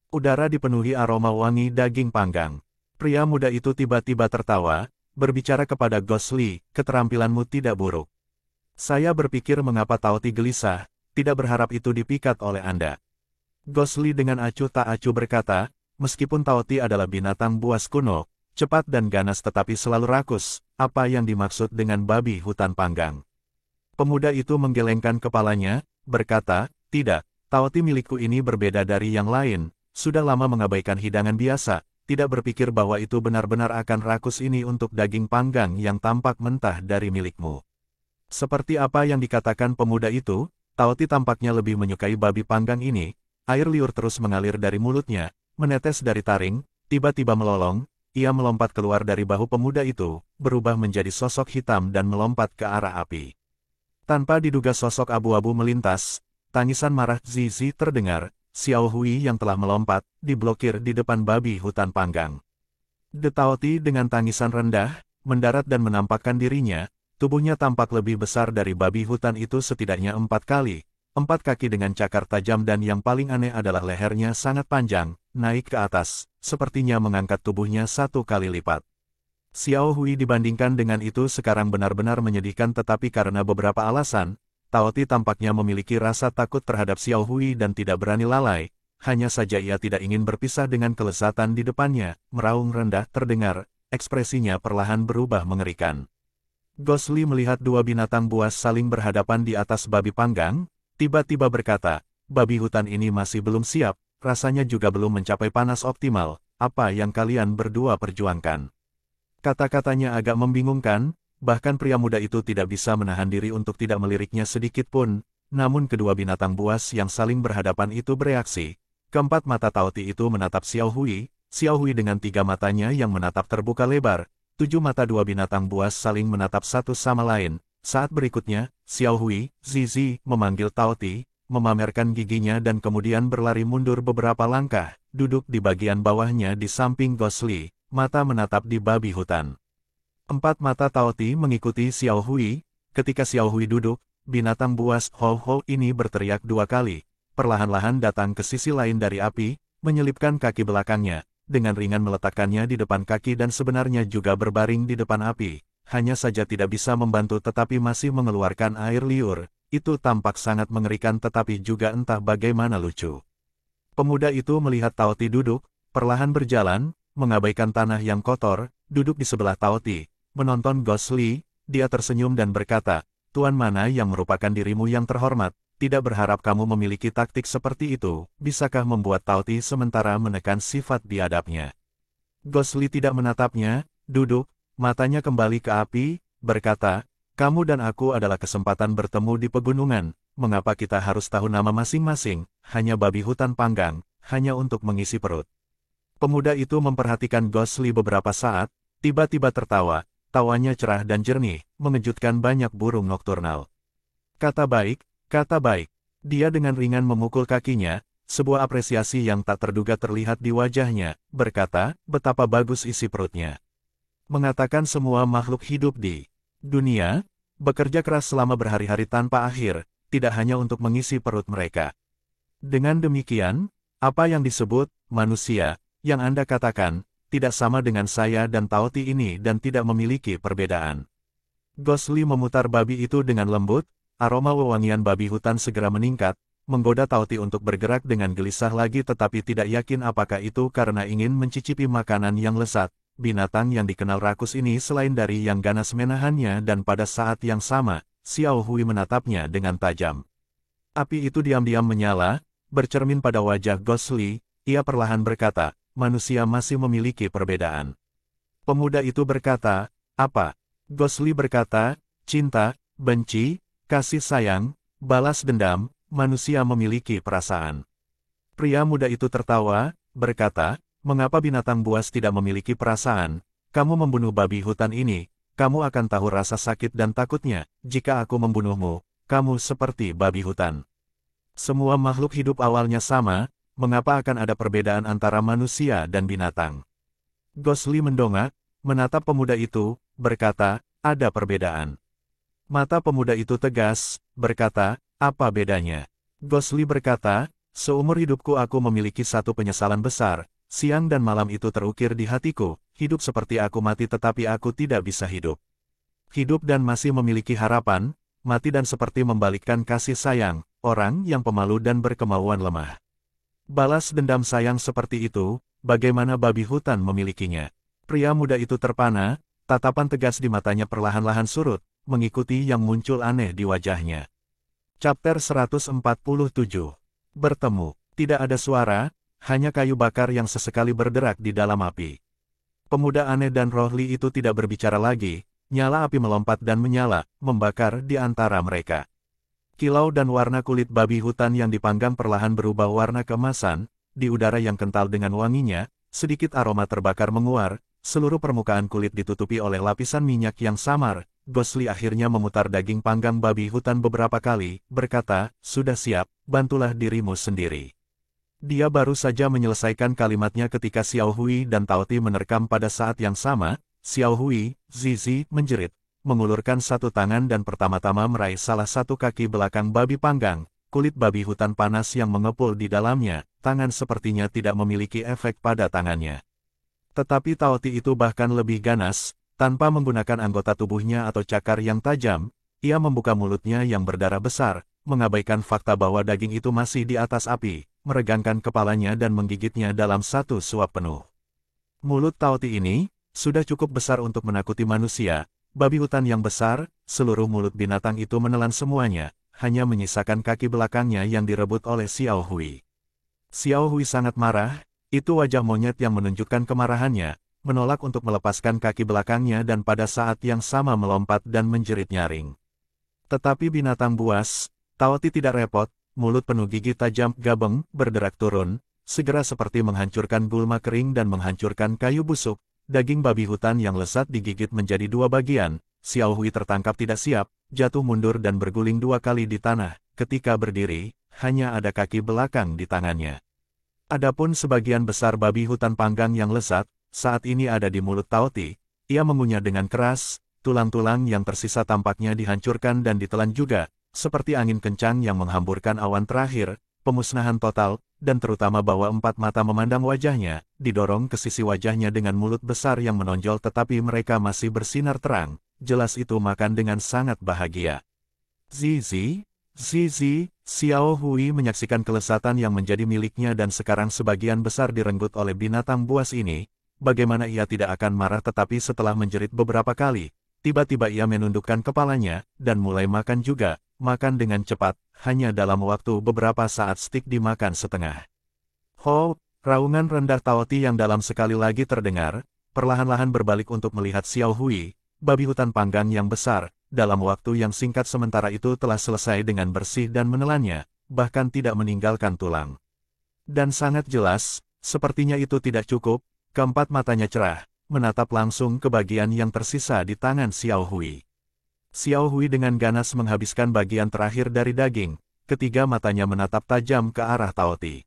Udara dipenuhi aroma wangi daging panggang. Pria muda itu tiba-tiba tertawa, berbicara kepada Gosli, "Keterampilanmu tidak buruk. Saya berpikir mengapa Taoti gelisah, tidak berharap itu dipikat oleh Anda." Gosli dengan acuh tak acuh berkata, "Meskipun Taoti adalah binatang buas kuno, cepat dan ganas tetapi selalu rakus, apa yang dimaksud dengan babi hutan panggang?" Pemuda itu menggelengkan kepalanya, berkata, "Tidak, Taoti milikku ini berbeda dari yang lain, sudah lama mengabaikan hidangan biasa, tidak berpikir bahwa itu benar-benar akan rakus ini untuk daging panggang yang tampak mentah dari milikmu. Seperti apa yang dikatakan pemuda itu, Taoti tampaknya lebih menyukai babi panggang ini. Air liur terus mengalir dari mulutnya, menetes dari taring, tiba-tiba melolong, ia melompat keluar dari bahu pemuda itu, berubah menjadi sosok hitam dan melompat ke arah api. Tanpa diduga sosok abu-abu melintas, tangisan marah Zizi terdengar, Xiao Hui yang telah melompat, diblokir di depan babi hutan panggang. De Taoti dengan tangisan rendah, mendarat dan menampakkan dirinya, tubuhnya tampak lebih besar dari babi hutan itu setidaknya 4 kali, 4 kaki dengan cakar tajam dan yang paling aneh adalah lehernya sangat panjang, naik ke atas, sepertinya mengangkat tubuhnya 1 kali lipat. Xiao Hui dibandingkan dengan itu sekarang benar-benar menyedihkan tetapi karena beberapa alasan, Taoti tampaknya memiliki rasa takut terhadap Xiao Hui dan tidak berani lalai, hanya saja ia tidak ingin berpisah dengan kelezatan di depannya, meraung rendah terdengar, ekspresinya perlahan berubah mengerikan. Gosli melihat dua binatang buas saling berhadapan di atas babi panggang, tiba-tiba berkata, babi hutan ini masih belum siap, rasanya juga belum mencapai panas optimal, apa yang kalian berdua perjuangkan? Kata-katanya agak membingungkan, bahkan pria muda itu tidak bisa menahan diri untuk tidak meliriknya sedikit pun, namun kedua binatang buas yang saling berhadapan itu bereaksi. Keempat mata Taoti itu menatap Xiao Hui dengan 3 matanya yang menatap terbuka lebar, 7 mata dua binatang buas saling menatap satu sama lain. Saat berikutnya, Xiao Hui, Zizi, memanggil Taoti, memamerkan giginya dan kemudian berlari mundur beberapa langkah, duduk di bagian bawahnya di samping Gosli, mata menatap di babi hutan. 4 mata Taoti mengikuti Xiao Hui. Ketika Xiao Hui duduk, binatang buas Ho-Ho ini berteriak 2 kali, perlahan-lahan datang ke sisi lain dari api, menyelipkan kaki belakangnya, dengan ringan meletakkannya di depan kaki dan sebenarnya juga berbaring di depan api, hanya saja tidak bisa membantu tetapi masih mengeluarkan air liur, itu tampak sangat mengerikan tetapi juga entah bagaimana lucu. Pemuda itu melihat Taoti duduk, perlahan berjalan, mengabaikan tanah yang kotor, duduk di sebelah Taoti. Menonton Gosli, dia tersenyum dan berkata, Tuan mana yang merupakan dirimu yang terhormat, tidak berharap kamu memiliki taktik seperti itu, bisakah membuat Taoti sementara menekan sifat biadabnya. Gosli tidak menatapnya, duduk, matanya kembali ke api, berkata, kamu dan aku adalah kesempatan bertemu di pegunungan, mengapa kita harus tahu nama masing-masing, hanya babi hutan panggang, hanya untuk mengisi perut. Pemuda itu memperhatikan Gosli beberapa saat, tiba-tiba tertawa. Tawanya cerah dan jernih, mengejutkan banyak burung nokturnal. Kata baik, dia dengan ringan memukul kakinya, sebuah apresiasi yang tak terduga terlihat di wajahnya, berkata, betapa bagus isi perutnya. Mengatakan semua makhluk hidup di dunia, bekerja keras selama berhari-hari tanpa akhir, tidak hanya untuk mengisi perut mereka. Dengan demikian, apa yang disebut manusia, yang Anda katakan, tidak sama dengan saya dan Taoti ini dan tidak memiliki perbedaan. Gosli memutar babi itu dengan lembut, aroma wewangian babi hutan segera meningkat, menggoda Taoti untuk bergerak dengan gelisah lagi tetapi tidak yakin apakah itu karena ingin mencicipi makanan yang lezat. Binatang yang dikenal rakus ini selain dari yang ganas menahannya dan pada saat yang sama, Xiao Hui menatapnya dengan tajam. Api itu diam-diam menyala, bercermin pada wajah Gosli, ia perlahan berkata, manusia masih memiliki perbedaan. Pemuda itu berkata, apa? Gosli berkata, cinta, benci, kasih sayang, balas dendam, manusia memiliki perasaan. Pria muda itu tertawa, berkata, mengapa binatang buas tidak memiliki perasaan? Kamu membunuh babi hutan ini, kamu akan tahu rasa sakit dan takutnya, jika aku membunuhmu, kamu seperti babi hutan. Semua makhluk hidup awalnya sama, mengapa akan ada perbedaan antara manusia dan binatang? Gosli mendongak, menatap pemuda itu, berkata, ada perbedaan. Mata pemuda itu tegas, berkata, apa bedanya? Gosli berkata, seumur hidupku aku memiliki satu penyesalan besar, siang dan malam itu terukir di hatiku, hidup seperti aku mati tetapi aku tidak bisa hidup. Hidup dan masih memiliki harapan, mati dan seperti membalikkan kasih sayang, orang yang pemalu dan berkemauan lemah. Balas dendam sayang seperti itu, bagaimana babi hutan memilikinya? Pria muda itu terpana, tatapan tegas di matanya perlahan-lahan surut, mengikuti yang muncul aneh di wajahnya. Chapter 147. Bertemu. Tidak ada suara, hanya kayu bakar yang sesekali berderak di dalam api. Pemuda aneh dan rohli itu tidak berbicara lagi, nyala api melompat dan menyala, membakar di antara mereka. Kilau dan warna kulit babi hutan yang dipanggang perlahan berubah warna keemasan, di udara yang kental dengan wanginya, sedikit aroma terbakar menguar, seluruh permukaan kulit ditutupi oleh lapisan minyak yang samar. Ghostly akhirnya memutar daging panggang babi hutan beberapa kali, berkata, "Sudah siap, bantulah dirimu sendiri." Dia baru saja menyelesaikan kalimatnya ketika Xiao Hui dan Tao Ti menerkam pada saat yang sama. Xiao Hui, Zizi, menjerit, mengulurkan satu tangan dan pertama-tama meraih salah satu kaki belakang babi panggang, kulit babi hutan panas yang mengepul di dalamnya, tangan sepertinya tidak memiliki efek pada tangannya. Tetapi Tao Ti itu bahkan lebih ganas, tanpa menggunakan anggota tubuhnya atau cakar yang tajam, ia membuka mulutnya yang berdarah besar, mengabaikan fakta bahwa daging itu masih di atas api, meregangkan kepalanya dan menggigitnya dalam satu suap penuh. Mulut Tao Ti ini sudah cukup besar untuk menakuti manusia, babi hutan yang besar, seluruh mulut binatang itu menelan semuanya, hanya menyisakan kaki belakangnya yang direbut oleh Xiao Hui. Xiao Hui sangat marah, itu wajah monyet yang menunjukkan kemarahannya, menolak untuk melepaskan kaki belakangnya dan pada saat yang sama melompat dan menjerit nyaring. Tetapi binatang buas, Tao Ti tidak repot, mulut penuh gigi tajam gabeng, berderak turun, segera seperti menghancurkan gulma kering dan menghancurkan kayu busuk, daging babi hutan yang lezat digigit menjadi dua bagian. Xiao Hui tertangkap tidak siap, jatuh mundur dan berguling dua kali di tanah, ketika berdiri, hanya ada kaki belakang di tangannya. Adapun sebagian besar babi hutan panggang yang lezat, saat ini ada di mulut Tao Ti. Ia mengunyah dengan keras, tulang-tulang yang tersisa tampaknya dihancurkan dan ditelan juga, seperti angin kencang yang menghamburkan awan terakhir, pemusnahan total, dan terutama bahwa empat mata memandang wajahnya, didorong ke sisi wajahnya dengan mulut besar yang menonjol tetapi mereka masih bersinar terang, jelas itu makan dengan sangat bahagia. Zizi, Xiao Hui menyaksikan kelezatan yang menjadi miliknya dan sekarang sebagian besar direnggut oleh binatang buas ini. Bagaimana ia tidak akan marah tetapi setelah menjerit beberapa kali, tiba-tiba ia menundukkan kepalanya, dan mulai makan juga, makan dengan cepat, hanya dalam waktu beberapa saat stik dimakan setengah. Ho, raungan rendah Tao Ti yang dalam sekali lagi terdengar, perlahan-lahan berbalik untuk melihat Xiao Hui, babi hutan panggang yang besar, dalam waktu yang singkat sementara itu telah selesai dengan bersih dan menelannya, bahkan tidak meninggalkan tulang. Dan sangat jelas, sepertinya itu tidak cukup. Keempat matanya cerah, menatap langsung ke bagian yang tersisa di tangan Xiao Hui. Xiao Hui dengan ganas menghabiskan bagian terakhir dari daging, ketiga matanya menatap tajam ke arah Tao Ti.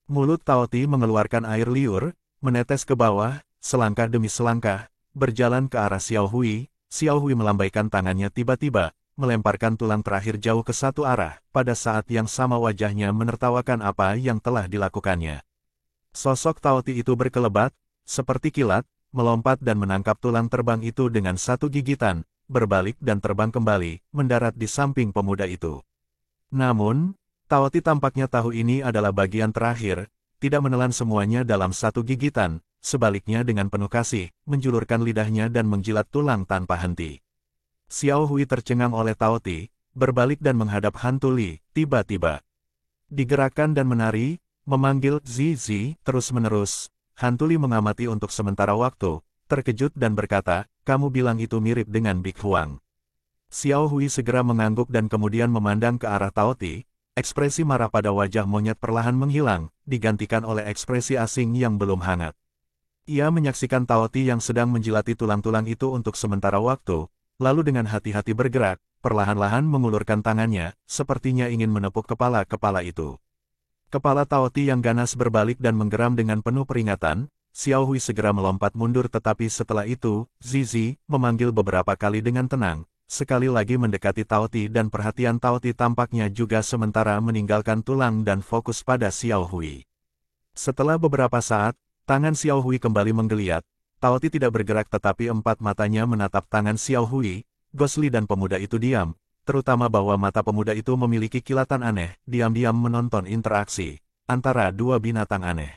Mulut Tao Ti mengeluarkan air liur, menetes ke bawah, selangkah demi selangkah, berjalan ke arah Xiao Hui. Xiao Hui melambaikan tangannya tiba-tiba, melemparkan tulang terakhir jauh ke satu arah, pada saat yang sama wajahnya menertawakan apa yang telah dilakukannya. Sosok Tao Ti itu berkelebat, seperti kilat, melompat dan menangkap tulang terbang itu dengan satu gigitan, berbalik dan terbang kembali, mendarat di samping pemuda itu. Namun, Tao Ti tampaknya tahu ini adalah bagian terakhir, tidak menelan semuanya dalam satu gigitan, sebaliknya dengan penuh kasih, menjulurkan lidahnya dan menjilat tulang tanpa henti. Xiao Hui tercengang oleh Tao Ti, berbalik dan menghadap hantu Li, tiba-tiba digerakkan dan menari, memanggil Zizi, terus-menerus. Hantu Li mengamati untuk sementara waktu, terkejut dan berkata, "Kamu bilang itu mirip dengan Big Huang." Xiao Hui segera mengangguk dan kemudian memandang ke arah Tao Ti, ekspresi marah pada wajah monyet perlahan menghilang, digantikan oleh ekspresi asing yang belum hangat. Ia menyaksikan Tao Ti yang sedang menjilati tulang-tulang itu untuk sementara waktu, lalu dengan hati-hati bergerak, perlahan-lahan mengulurkan tangannya, sepertinya ingin menepuk kepala-kepala itu. Kepala Tao Ti yang ganas berbalik dan menggeram dengan penuh peringatan. Xiao Hui segera melompat mundur tetapi setelah itu, Zizi memanggil beberapa kali dengan tenang, sekali lagi mendekati Tao Ti dan perhatian Tao Ti tampaknya juga sementara meninggalkan tulang dan fokus pada Xiao Hui. Setelah beberapa saat, tangan Xiao Hui kembali menggeliat, Tao Ti tidak bergerak tetapi empat matanya menatap tangan Xiao Hui. Ghostly dan pemuda itu diam, terutama bahwa mata pemuda itu memiliki kilatan aneh, diam-diam menonton interaksi antara dua binatang aneh.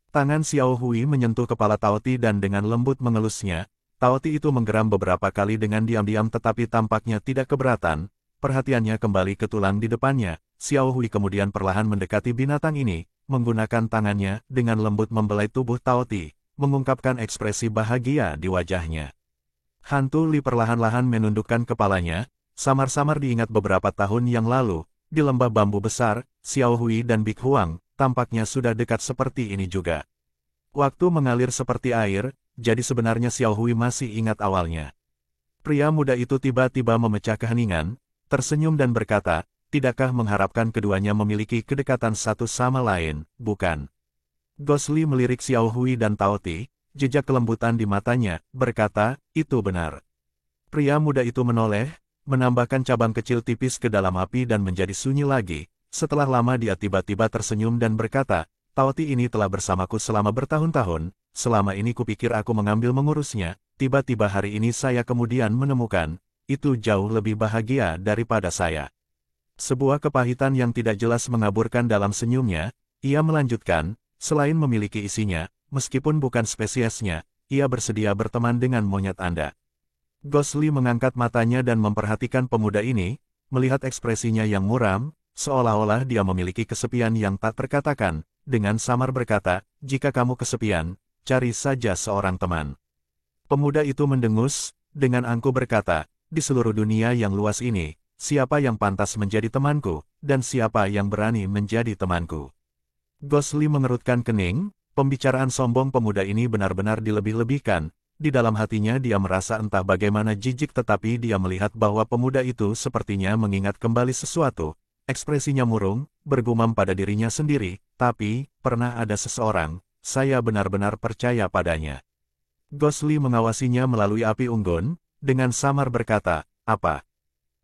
Tangan Xiao Hui menyentuh kepala Tao Ti dan dengan lembut mengelusnya. Tao Ti itu menggeram beberapa kali dengan diam-diam tetapi tampaknya tidak keberatan, perhatiannya kembali ke tulang di depannya, Xiao Hui kemudian perlahan mendekati binatang ini, menggunakan tangannya dengan lembut membelai tubuh Tao Ti, mengungkapkan ekspresi bahagia di wajahnya. Hantu Li perlahan-lahan menundukkan kepalanya, samar-samar diingat beberapa tahun yang lalu, di lembah bambu besar, Xiao Hui dan Big Huang, tampaknya sudah dekat seperti ini juga. Waktu mengalir seperti air, jadi sebenarnya Xiao Hui masih ingat awalnya. Pria muda itu tiba-tiba memecah keheningan, tersenyum dan berkata, tidakkah mengharapkan keduanya memiliki kedekatan satu sama lain, bukan? Gosli melirik Xiao Hui dan Tao Ti, jejak kelembutan di matanya, berkata, itu benar. Pria muda itu menoleh, menambahkan cabang kecil tipis ke dalam api dan menjadi sunyi lagi. Setelah lama dia tiba-tiba tersenyum dan berkata, Tao Ti ini telah bersamaku selama bertahun-tahun, selama ini kupikir aku mengambil mengurusnya, tiba-tiba hari ini saya kemudian menemukan, itu jauh lebih bahagia daripada saya. Sebuah kepahitan yang tidak jelas mengaburkan dalam senyumnya, ia melanjutkan, selain memiliki isinya, meskipun bukan spesiesnya, ia bersedia berteman dengan monyet Anda. Gosli mengangkat matanya dan memperhatikan pemuda ini, melihat ekspresinya yang muram, seolah-olah dia memiliki kesepian yang tak terkatakan, dengan samar berkata, jika kamu kesepian, cari saja seorang teman. Pemuda itu mendengus, dengan angkuh berkata, di seluruh dunia yang luas ini, siapa yang pantas menjadi temanku, dan siapa yang berani menjadi temanku? Gosli mengerutkan kening, pembicaraan sombong pemuda ini benar-benar dilebih-lebihkan. Di dalam hatinya dia merasa entah bagaimana jijik tetapi dia melihat bahwa pemuda itu sepertinya mengingat kembali sesuatu. Ekspresinya murung, bergumam pada dirinya sendiri, tapi, pernah ada seseorang, saya benar-benar percaya padanya. Gosli mengawasinya melalui api unggun, dengan samar berkata, apa?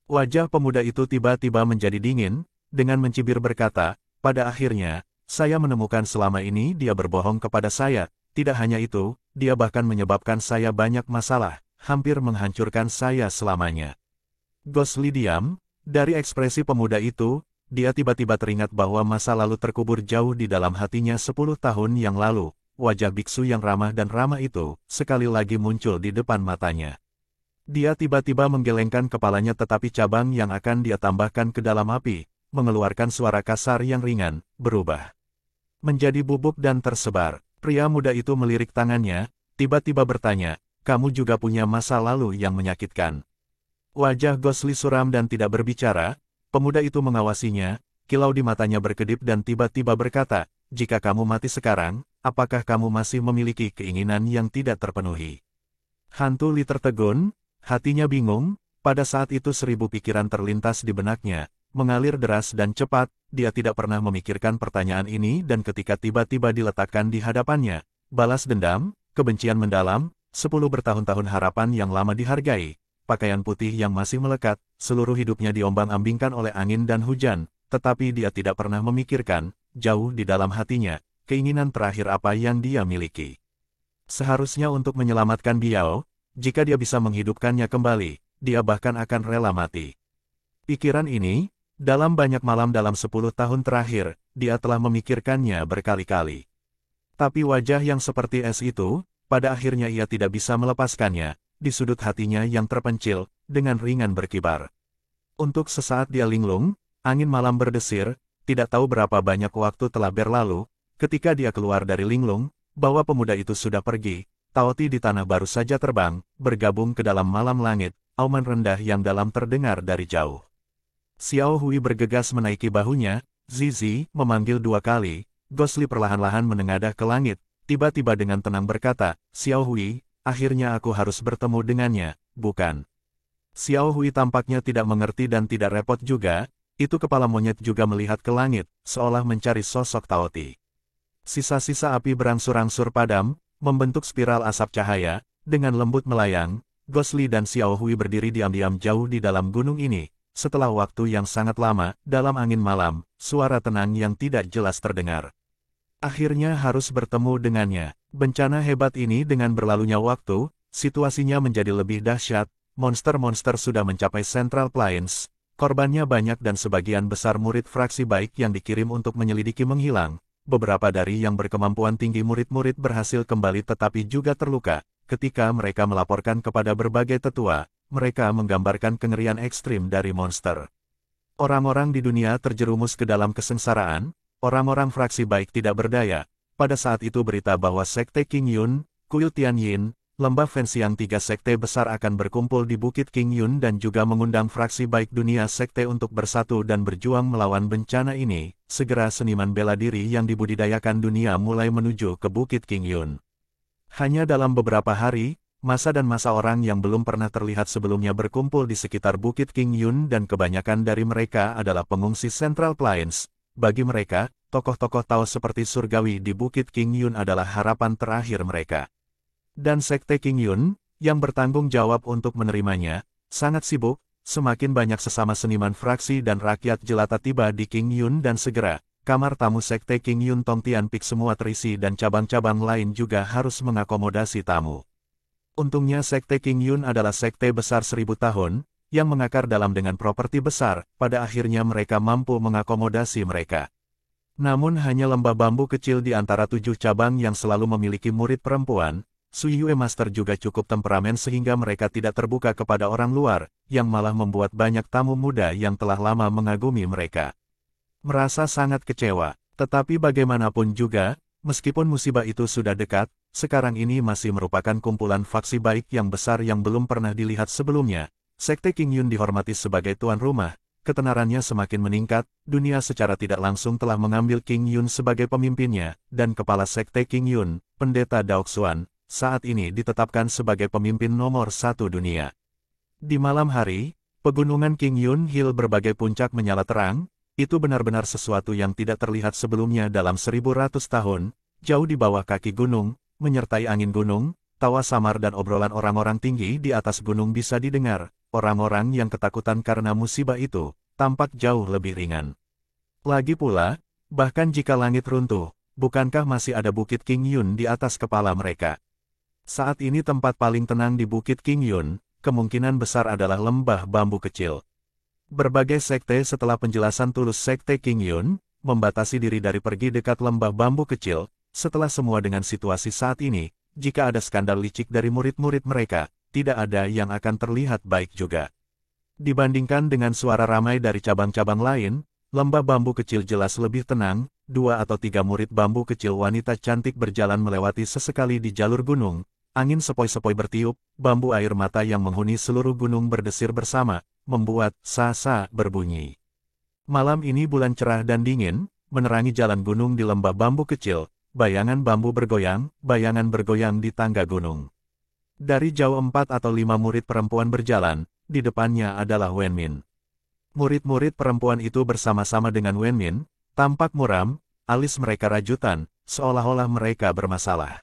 Wajah pemuda itu tiba-tiba menjadi dingin, dengan mencibir berkata, pada akhirnya, saya menemukan selama ini dia berbohong kepada saya, tidak hanya itu, dia bahkan menyebabkan saya banyak masalah, hampir menghancurkan saya selamanya. Gosli diam, dari ekspresi pemuda itu, dia tiba-tiba teringat bahwa masa lalu terkubur jauh di dalam hatinya 10 tahun yang lalu, wajah biksu yang ramah dan ramah itu, sekali lagi muncul di depan matanya. Dia tiba-tiba menggelengkan kepalanya tetapi cabang yang akan dia tambahkan ke dalam api, mengeluarkan suara kasar yang ringan, berubah menjadi bubuk dan tersebar. Pria muda itu melirik tangannya, tiba-tiba bertanya, kamu juga punya masa lalu yang menyakitkan. Wajah Gosli suram dan tidak berbicara, pemuda itu mengawasinya, kilau di matanya berkedip dan tiba-tiba berkata, jika kamu mati sekarang, apakah kamu masih memiliki keinginan yang tidak terpenuhi? Hantu Li tertegun, hatinya bingung, pada saat itu 1000 pikiran terlintas di benaknya, mengalir deras dan cepat, dia tidak pernah memikirkan pertanyaan ini dan ketika tiba-tiba diletakkan di hadapannya, balas dendam, kebencian mendalam, 10 bertahun-tahun harapan yang lama dihargai, pakaian putih yang masih melekat, seluruh hidupnya diombang-ambingkan oleh angin dan hujan, tetapi dia tidak pernah memikirkan, jauh di dalam hatinya, keinginan terakhir apa yang dia miliki. Seharusnya untuk menyelamatkan Biao, jika dia bisa menghidupkannya kembali, dia bahkan akan rela mati. Pikiran ini, dalam banyak malam dalam 10 tahun terakhir, dia telah memikirkannya berkali-kali. Tapi wajah yang seperti es itu, pada akhirnya ia tidak bisa melepaskannya, di sudut hatinya yang terpencil, dengan ringan berkibar. Untuk sesaat dia linglung, angin malam berdesir, tidak tahu berapa banyak waktu telah berlalu, ketika dia keluar dari linglung, bahwa pemuda itu sudah pergi, Tao Ti di tanah baru saja terbang, bergabung ke dalam malam langit, auman rendah yang dalam terdengar dari jauh. Xiao Hui bergegas menaiki bahunya, Zizi memanggil 2 kali, Gosli perlahan-lahan menengadah ke langit, tiba-tiba dengan tenang berkata, Xiao Hui, akhirnya aku harus bertemu dengannya, bukan? Xiao Hui tampaknya tidak mengerti dan tidak repot juga, itu kepala monyet juga melihat ke langit, seolah mencari sosok Tao Ti. Sisa-sisa api berangsur-angsur padam, membentuk spiral asap cahaya, dengan lembut melayang, Gosli dan Xiao Hui berdiri diam-diam jauh di dalam gunung ini. Setelah waktu yang sangat lama, dalam angin malam, suara tenang yang tidak jelas terdengar. Akhirnya harus bertemu dengannya. Bencana hebat ini dengan berlalunya waktu, situasinya menjadi lebih dahsyat, monster-monster sudah mencapai Central Plains, korbannya banyak dan sebagian besar murid fraksi baik yang dikirim untuk menyelidiki menghilang. Beberapa dari yang berkemampuan tinggi murid-murid berhasil kembali tetapi juga terluka. Ketika mereka melaporkan kepada berbagai tetua, mereka menggambarkan kengerian ekstrim dari monster. Orang-orang di dunia terjerumus ke dalam kesengsaraan, orang-orang fraksi baik tidak berdaya. Pada saat itu berita bahwa Sekte King Yun, Kuil Tianyin, lembah Fenxiang tiga sekte besar akan berkumpul di Bukit King Yun dan juga mengundang fraksi baik dunia sekte untuk bersatu dan berjuang melawan bencana ini. Segera seniman bela diri yang dibudidayakan dunia mulai menuju ke Bukit King Yun. Hanya dalam beberapa hari, masa dan masa orang yang belum pernah terlihat sebelumnya berkumpul di sekitar Bukit King Yun dan kebanyakan dari mereka adalah pengungsi Central Plains. Bagi mereka, tokoh-tokoh Taos seperti surgawi di Bukit King Yun adalah harapan terakhir mereka. Dan Sekte King Yun, yang bertanggung jawab untuk menerimanya, sangat sibuk. Semakin banyak sesama seniman fraksi dan rakyat jelata tiba di King Yun dan segera, kamar tamu Sekte King Yun Tong Tian Pik semua terisi dan cabang-cabang lain juga harus mengakomodasi tamu. Untungnya Sekte King Yun adalah sekte besar 1000 tahun, yang mengakar dalam dengan properti besar, pada akhirnya mereka mampu mengakomodasi mereka. Namun hanya lembah bambu kecil di antara 7 cabang yang selalu memiliki murid perempuan, Sui Yue Master juga cukup temperamen sehingga mereka tidak terbuka kepada orang luar, yang malah membuat banyak tamu muda yang telah lama mengagumi mereka merasa sangat kecewa. Tetapi bagaimanapun juga, meskipun musibah itu sudah dekat, sekarang ini masih merupakan kumpulan faksi baik yang besar yang belum pernah dilihat sebelumnya. Sekte King Yun dihormati sebagai tuan rumah, ketenarannya semakin meningkat, dunia secara tidak langsung telah mengambil King Yun sebagai pemimpinnya, dan kepala Sekte King Yun, Pendeta Daoxuan, saat ini ditetapkan sebagai pemimpin nomor 1 dunia. Di malam hari, pegunungan King Yun Hill berbagai puncak menyala terang, itu benar-benar sesuatu yang tidak terlihat sebelumnya dalam 1100 tahun, jauh di bawah kaki gunung, menyertai angin gunung, tawa samar dan obrolan orang-orang tinggi di atas gunung bisa didengar, orang-orang yang ketakutan karena musibah itu, tampak jauh lebih ringan. Lagi pula, bahkan jika langit runtuh, bukankah masih ada Bukit King Yun di atas kepala mereka? Saat ini tempat paling tenang di Bukit King Yun, kemungkinan besar adalah lembah bambu kecil. Berbagai sekte setelah penjelasan tulus Sekte King Yun, membatasi diri dari pergi dekat lembah bambu kecil, setelah semua dengan situasi saat ini, jika ada skandal licik dari murid-murid mereka, tidak ada yang akan terlihat baik juga. Dibandingkan dengan suara ramai dari cabang-cabang lain, lembah bambu kecil jelas lebih tenang. 2 atau 3 murid bambu kecil wanita cantik berjalan melewati sesekali di jalur gunung, angin sepoi-sepoi bertiup, bambu air mata yang menghuni seluruh gunung berdesir bersama, membuat sa-sa berbunyi. Malam ini bulan cerah dan dingin, menerangi jalan gunung di lembah bambu kecil, bayangan bambu bergoyang, bayangan bergoyang di tangga gunung. Dari jauh 4 atau 5 murid perempuan berjalan, di depannya adalah Wen Min. Murid-murid perempuan itu bersama-sama dengan Wen Min, tampak muram, alis mereka rajutan, seolah-olah mereka bermasalah.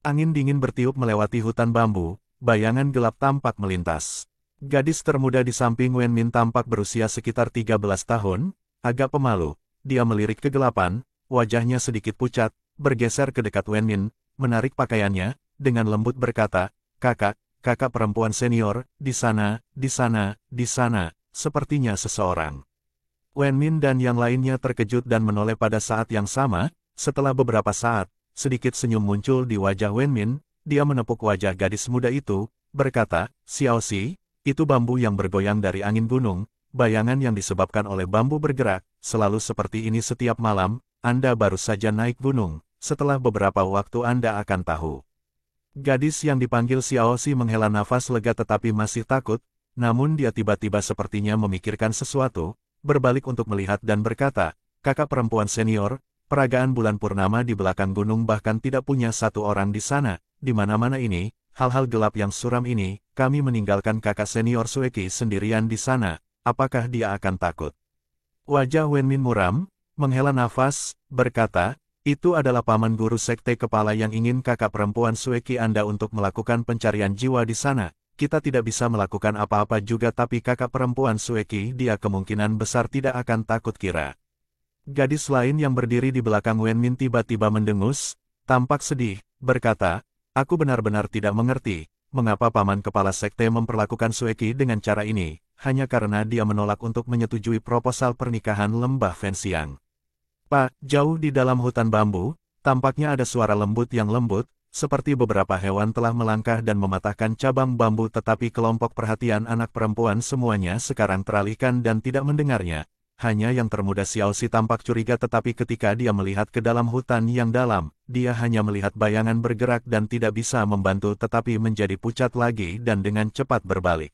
Angin dingin bertiup melewati hutan bambu, bayangan gelap tampak melintas. Gadis termuda di samping Wen Min tampak berusia sekitar 13 tahun, agak pemalu. Dia melirik kegelapan, wajahnya sedikit pucat, bergeser ke dekat Wen Min, menarik pakaiannya, dengan lembut berkata, "Kakak, kakak perempuan senior, di sana, di sana, di sana, sepertinya seseorang." Wen Min dan yang lainnya terkejut dan menoleh pada saat yang sama. Setelah beberapa saat, sedikit senyum muncul di wajah Wen Min, dia menepuk wajah gadis muda itu, berkata, "Xiao Xi, itu bambu yang bergoyang dari angin gunung, bayangan yang disebabkan oleh bambu bergerak, selalu seperti ini setiap malam, Anda baru saja naik gunung, setelah beberapa waktu Anda akan tahu." Gadis yang dipanggil Xiao Xi menghela nafas lega tetapi masih takut, namun dia tiba-tiba sepertinya memikirkan sesuatu, berbalik untuk melihat dan berkata, "Kakak perempuan senior, peragaan bulan purnama di belakang gunung bahkan tidak punya satu orang di sana, di mana-mana ini, hal-hal gelap yang suram ini, kami meninggalkan kakak senior Sueki sendirian di sana, apakah dia akan takut?" Wajah Wen Min muram, menghela nafas, berkata, "Itu adalah paman guru sekte kepala yang ingin kakak perempuan Sueki Anda untuk melakukan pencarian jiwa di sana. Kita tidak bisa melakukan apa-apa juga tapi kakak perempuan Sueki dia kemungkinan besar tidak akan takut kira." Gadis lain yang berdiri di belakang Wen Min tiba-tiba mendengus, tampak sedih, berkata, "Aku benar-benar tidak mengerti, mengapa paman kepala sekte memperlakukan Sueki dengan cara ini, hanya karena dia menolak untuk menyetujui proposal pernikahan lembah Fenxiang." Pak, jauh di dalam hutan bambu, tampaknya ada suara lembut yang lembut, seperti beberapa hewan telah melangkah dan mematahkan cabang bambu, tetapi kelompok perhatian anak perempuan semuanya sekarang teralihkan dan tidak mendengarnya. Hanya yang termuda Xiaoxi tampak curiga, tetapi ketika dia melihat ke dalam hutan yang dalam, dia hanya melihat bayangan bergerak dan tidak bisa membantu tetapi menjadi pucat lagi dan dengan cepat berbalik.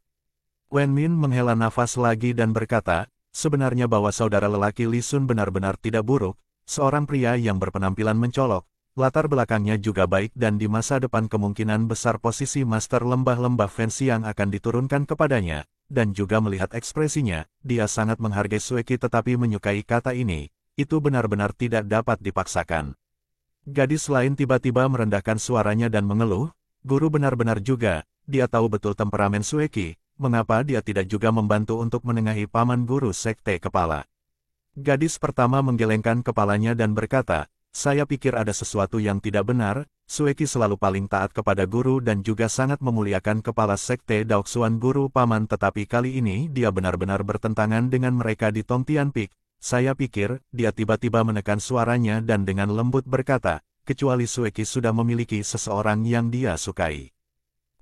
Wen Min menghela nafas lagi dan berkata, sebenarnya bahwa saudara lelaki Li Sun benar-benar tidak buruk, seorang pria yang berpenampilan mencolok, latar belakangnya juga baik dan di masa depan kemungkinan besar posisi master lembah-lembah fancy yang akan diturunkan kepadanya. Dan juga melihat ekspresinya, dia sangat menghargai Sueki tetapi menyukai kata ini, itu benar-benar tidak dapat dipaksakan. Gadis lain tiba-tiba merendahkan suaranya dan mengeluh, guru benar-benar juga, dia tahu betul temperamen Sueki, mengapa dia tidak juga membantu untuk menengahi paman guru sekte kepala. Gadis pertama menggelengkan kepalanya dan berkata, saya pikir ada sesuatu yang tidak benar. Sueki selalu paling taat kepada guru dan juga sangat memuliakan kepala sekte Daoxuan guru paman, tetapi kali ini dia benar-benar bertentangan dengan mereka di Tongtian Peak. Saya pikir, dia tiba-tiba menekan suaranya dan dengan lembut berkata, kecuali Sueki sudah memiliki seseorang yang dia sukai.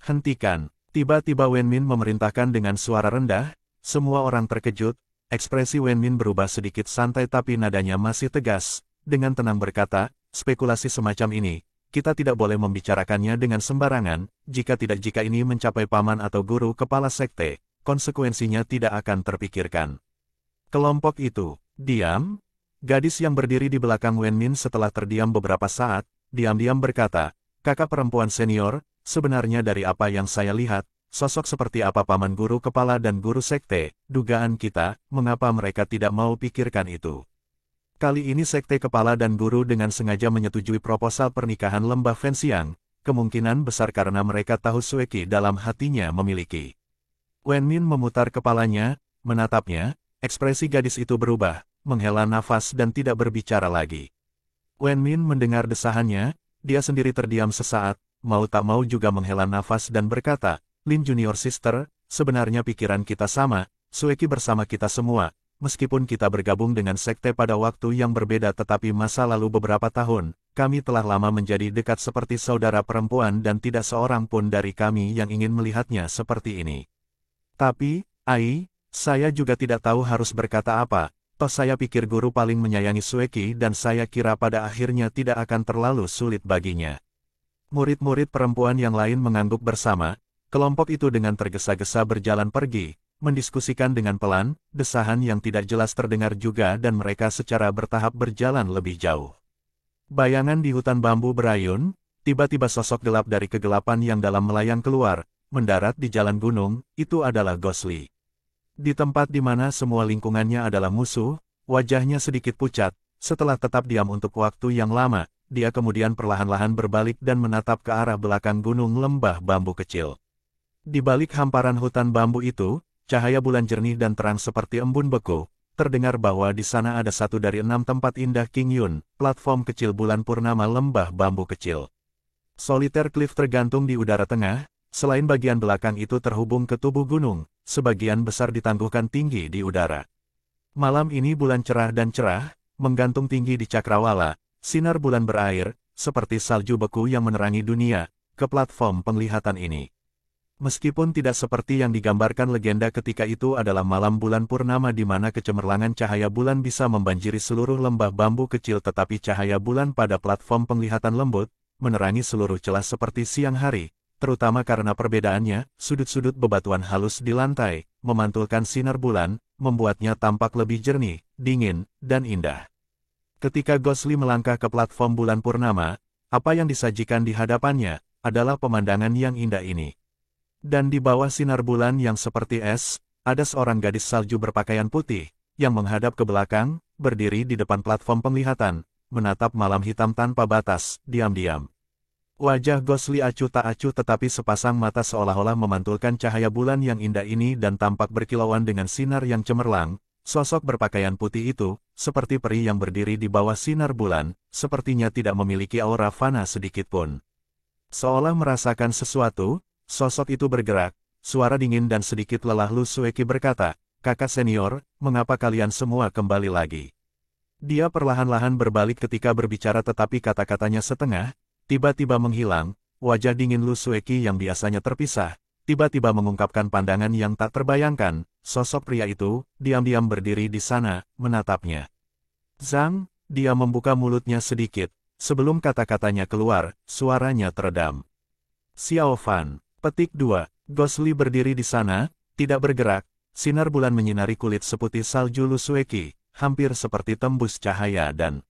Hentikan, tiba-tiba Wen Min memerintahkan dengan suara rendah, semua orang terkejut, ekspresi Wen Min berubah sedikit santai tapi nadanya masih tegas, dengan tenang berkata, spekulasi semacam ini, kita tidak boleh membicarakannya dengan sembarangan, jika ini mencapai paman atau guru kepala sekte, konsekuensinya tidak akan terpikirkan. Kelompok itu, diam. Gadis yang berdiri di belakang Wen Min setelah terdiam beberapa saat, diam-diam berkata, kakak perempuan senior, sebenarnya dari apa yang saya lihat, sosok seperti apa paman guru kepala dan guru sekte, dugaan kita, mengapa mereka tidak mau pikirkan itu. Kali ini sekte kepala dan guru dengan sengaja menyetujui proposal pernikahan lembah Fenxiang, kemungkinan besar karena mereka tahu Sueki dalam hatinya memiliki. Wen Min memutar kepalanya, menatapnya, ekspresi gadis itu berubah, menghela nafas dan tidak berbicara lagi. Wen Min mendengar desahannya, dia sendiri terdiam sesaat, mau tak mau juga menghela nafas dan berkata, Lin Junior Sister, sebenarnya pikiran kita sama, Sueki bersama kita semua. Meskipun kita bergabung dengan sekte pada waktu yang berbeda tetapi masa lalu beberapa tahun, kami telah lama menjadi dekat seperti saudara perempuan dan tidak seorang pun dari kami yang ingin melihatnya seperti ini. Tapi, saya juga tidak tahu harus berkata apa, toh saya pikir guru paling menyayangi Sueki dan saya kira pada akhirnya tidak akan terlalu sulit baginya. Murid-murid perempuan yang lain mengangguk bersama, kelompok itu dengan tergesa-gesa berjalan pergi, mendiskusikan dengan pelan, desahan yang tidak jelas terdengar juga dan mereka secara bertahap berjalan lebih jauh. Bayangan di hutan bambu berayun, tiba-tiba sosok gelap dari kegelapan yang dalam melayang keluar, mendarat di jalan gunung, itu adalah Ghostly. Di tempat di mana semua lingkungannya adalah musuh, wajahnya sedikit pucat, setelah tetap diam untuk waktu yang lama, dia kemudian perlahan-lahan berbalik dan menatap ke arah belakang gunung lembah bambu kecil. Di balik hamparan hutan bambu itu, cahaya bulan jernih dan terang seperti embun beku, terdengar bahwa di sana ada satu dari 6 tempat indah King Yun, platform kecil bulan purnama lembah bambu kecil. Soliter Cliff tergantung di udara tengah, selain bagian belakang itu terhubung ke tubuh gunung, sebagian besar ditangguhkan tinggi di udara. Malam ini bulan cerah dan cerah, menggantung tinggi di cakrawala, sinar bulan berair, seperti salju beku yang menerangi dunia, ke platform penglihatan ini. Meskipun tidak seperti yang digambarkan legenda ketika itu adalah malam bulan purnama di mana kecemerlangan cahaya bulan bisa membanjiri seluruh lembah bambu kecil tetapi cahaya bulan pada platform penglihatan lembut, menerangi seluruh celah seperti siang hari, terutama karena perbedaannya, sudut-sudut bebatuan halus di lantai, memantulkan sinar bulan, membuatnya tampak lebih jernih, dingin, dan indah. Ketika Ghostly melangkah ke platform bulan purnama, apa yang disajikan di hadapannya, adalah pemandangan yang indah ini. Dan di bawah sinar bulan yang seperti es, ada seorang gadis salju berpakaian putih, yang menghadap ke belakang, berdiri di depan platform penglihatan, menatap malam hitam tanpa batas, diam-diam. Wajah Ghostly acuh tak acuh tetapi sepasang mata seolah-olah memantulkan cahaya bulan yang indah ini dan tampak berkilauan dengan sinar yang cemerlang. Sosok berpakaian putih itu, seperti peri yang berdiri di bawah sinar bulan, sepertinya tidak memiliki aura fana sedikitpun. Seolah merasakan sesuatu, sosok itu bergerak, suara dingin dan sedikit lelah Lu Sueki berkata, kakak senior, mengapa kalian semua kembali lagi? Dia perlahan-lahan berbalik ketika berbicara tetapi kata-katanya setengah, tiba-tiba menghilang, wajah dingin Lu Sueki yang biasanya terpisah, tiba-tiba mengungkapkan pandangan yang tak terbayangkan. Sosok pria itu, diam-diam berdiri di sana, menatapnya. Zhang, dia membuka mulutnya sedikit. Sebelum kata-katanya keluar, suaranya teredam. Xiao Fan. Petik 2. Ghost Li berdiri di sana, tidak bergerak. Sinar bulan menyinari kulit seputih salju Lu Sueki, hampir seperti tembus cahaya dan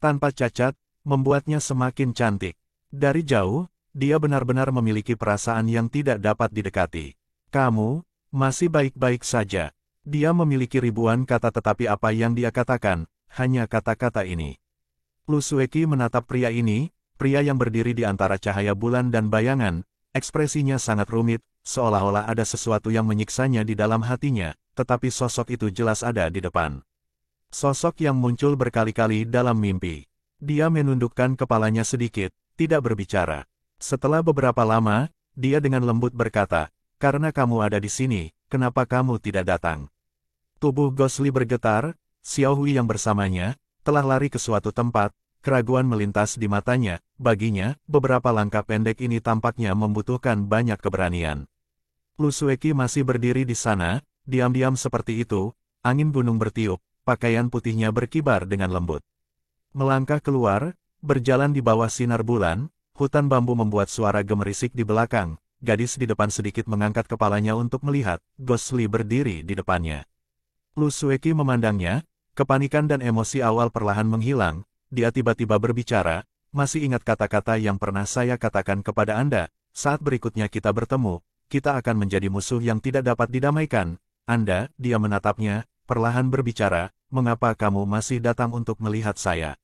tanpa cacat, membuatnya semakin cantik. Dari jauh, dia benar-benar memiliki perasaan yang tidak dapat didekati. Kamu, masih baik-baik saja. Dia memiliki ribuan kata tetapi apa yang dia katakan, hanya kata-kata ini. Lu Sueki menatap pria ini, pria yang berdiri di antara cahaya bulan dan bayangan, ekspresinya sangat rumit, seolah-olah ada sesuatu yang menyiksanya di dalam hatinya, tetapi sosok itu jelas ada di depan. Sosok yang muncul berkali-kali dalam mimpi. Dia menundukkan kepalanya sedikit, tidak berbicara. Setelah beberapa lama, dia dengan lembut berkata, "Karena kamu ada di sini, kenapa kamu tidak datang?" Tubuh Ghost Li bergetar, Xiao Hui yang bersamanya, telah lari ke suatu tempat, keraguan melintas di matanya, baginya, beberapa langkah pendek ini tampaknya membutuhkan banyak keberanian. Lu Sueki masih berdiri di sana, diam-diam seperti itu, angin gunung bertiup, pakaian putihnya berkibar dengan lembut. Melangkah keluar, berjalan di bawah sinar bulan, hutan bambu membuat suara gemerisik di belakang, gadis di depan sedikit mengangkat kepalanya untuk melihat, Ghost Li berdiri di depannya. Lu Sueki memandangnya, kepanikan dan emosi awal perlahan menghilang, dia tiba-tiba berbicara, "Masih ingat kata-kata yang pernah saya katakan kepada Anda, saat berikutnya kita bertemu, kita akan menjadi musuh yang tidak dapat didamaikan." Anda, dia menatapnya, perlahan berbicara, "Mengapa kamu masih datang untuk melihat saya?"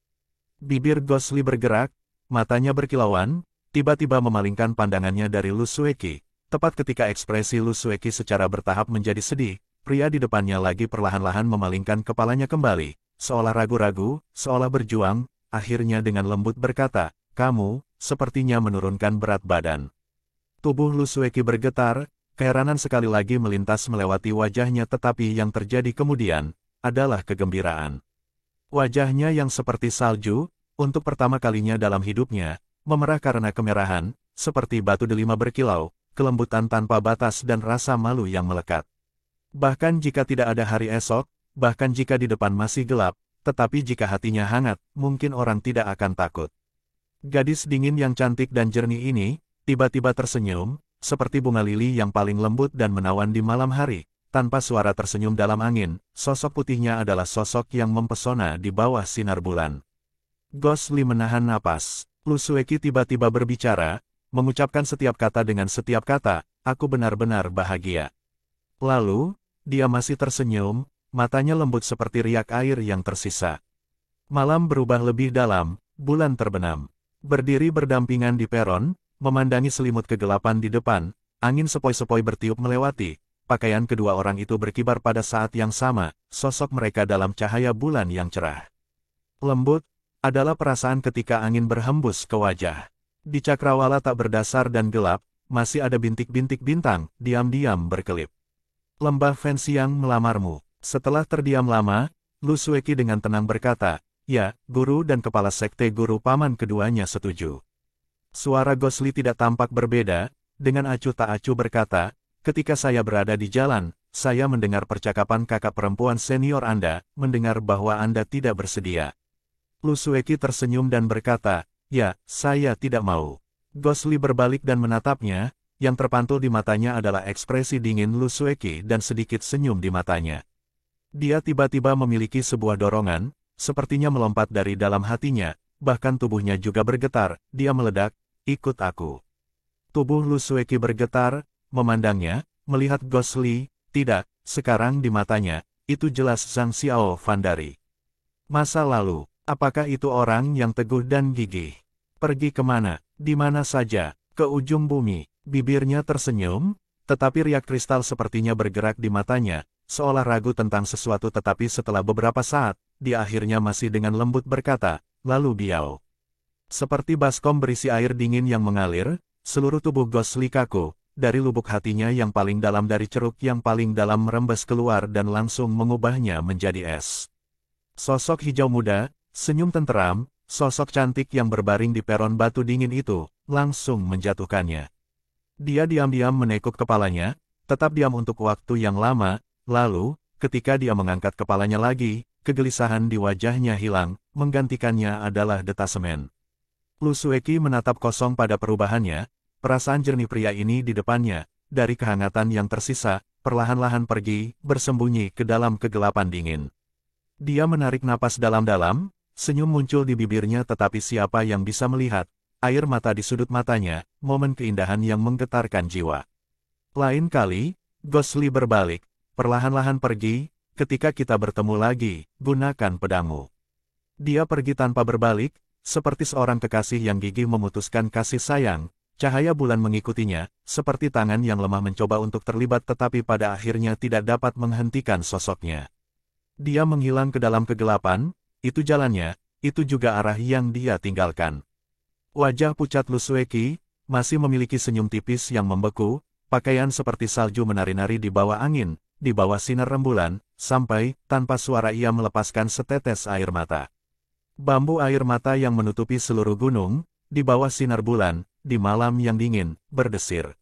Bibir Ghost Li bergerak, matanya berkilauan, tiba-tiba memalingkan pandangannya dari Lu Sueki. Tepat ketika ekspresi Lu Sueki secara bertahap menjadi sedih, pria di depannya lagi perlahan-lahan memalingkan kepalanya kembali, seolah ragu-ragu, seolah berjuang, akhirnya dengan lembut berkata, "Kamu, sepertinya menurunkan berat badan." Tubuh Lu Sueki bergetar, keheranan sekali lagi melintas melewati wajahnya tetapi yang terjadi kemudian, adalah kegembiraan. Wajahnya yang seperti salju, untuk pertama kalinya dalam hidupnya, memerah karena kemerahan, seperti batu delima berkilau, kelembutan tanpa batas dan rasa malu yang melekat. Bahkan jika tidak ada hari esok, bahkan jika di depan masih gelap, tetapi jika hatinya hangat, mungkin orang tidak akan takut. Gadis dingin yang cantik dan jernih ini, tiba-tiba tersenyum, seperti bunga lili yang paling lembut dan menawan di malam hari, tanpa suara tersenyum dalam angin, sosok putihnya adalah sosok yang mempesona di bawah sinar bulan. Ghost Li menahan napas, Lu Sueki tiba-tiba berbicara, mengucapkan setiap kata dengan setiap kata, "Aku benar-benar bahagia." Lalu, dia masih tersenyum, matanya lembut seperti riak air yang tersisa. Malam berubah lebih dalam, bulan terbenam. Berdiri berdampingan di peron, memandangi selimut kegelapan di depan, angin sepoi-sepoi bertiup melewati, pakaian kedua orang itu berkibar pada saat yang sama, sosok mereka dalam cahaya bulan yang cerah. Lembut, adalah perasaan ketika angin berhembus ke wajah. Di cakrawala tak berdasar dan gelap, masih ada bintik-bintik bintang, diam-diam berkelip. Lembah Fenxiang melamarmu. Setelah terdiam lama, Lu Sueki dengan tenang berkata, "Ya, guru dan kepala sekte guru paman keduanya setuju." Suara Ghost Li tidak tampak berbeda, dengan acuh tak acuh berkata, "Ketika saya berada di jalan, saya mendengar percakapan kakak perempuan senior Anda, mendengar bahwa Anda tidak bersedia." Lu Sueki tersenyum dan berkata, "Ya, saya tidak mau." Ghost Li berbalik dan menatapnya, yang terpantul di matanya adalah ekspresi dingin Lu Sueki dan sedikit senyum di matanya. Dia tiba-tiba memiliki sebuah dorongan, sepertinya melompat dari dalam hatinya, bahkan tubuhnya juga bergetar, dia meledak, "Ikut aku." Tubuh Lu Sueki bergetar, memandangnya, melihat Ghost Li, tidak, sekarang di matanya, itu jelas Zhang Xiao Fan dari masa lalu. Apakah itu orang yang teguh dan gigih? Pergi kemana? Di mana saja? Ke ujung bumi. Bibirnya tersenyum, tetapi riak kristal sepertinya bergerak di matanya, seolah ragu tentang sesuatu tetapi setelah beberapa saat, dia akhirnya masih dengan lembut berkata, "Lalu Biao." Seperti baskom berisi air dingin yang mengalir, seluruh tubuh Ghost Li kaku, dari lubuk hatinya yang paling dalam dari ceruk yang paling dalam merembes keluar dan langsung mengubahnya menjadi es. Sosok hijau muda, senyum tenteram, sosok cantik yang berbaring di peron batu dingin itu langsung menjatuhkannya. Dia diam-diam menekuk kepalanya, tetap diam untuk waktu yang lama, lalu, ketika dia mengangkat kepalanya lagi, kegelisahan di wajahnya hilang, menggantikannya adalah detasemen. Lu Sueki menatap kosong pada perubahannya, perasaan jernih pria ini di depannya, dari kehangatan yang tersisa, perlahan-lahan pergi, bersembunyi ke dalam kegelapan dingin. Dia menarik napas dalam-dalam, senyum muncul di bibirnya tetapi siapa yang bisa melihat, air mata di sudut matanya, momen keindahan yang menggetarkan jiwa. Lain kali, Gosli berbalik, perlahan-lahan pergi, ketika kita bertemu lagi, gunakan pedangmu. Dia pergi tanpa berbalik, seperti seorang kekasih yang gigih memutuskan kasih sayang, cahaya bulan mengikutinya, seperti tangan yang lemah mencoba untuk terlibat tetapi pada akhirnya tidak dapat menghentikan sosoknya. Dia menghilang ke dalam kegelapan, itu jalannya, itu juga arah yang dia tinggalkan. Wajah pucat Lu Sueki masih memiliki senyum tipis yang membeku, pakaian seperti salju menari-nari di bawah angin, di bawah sinar rembulan, sampai, tanpa suara ia melepaskan setetes air mata. Bambu air mata yang menutupi seluruh gunung, di bawah sinar bulan, di malam yang dingin, berdesir.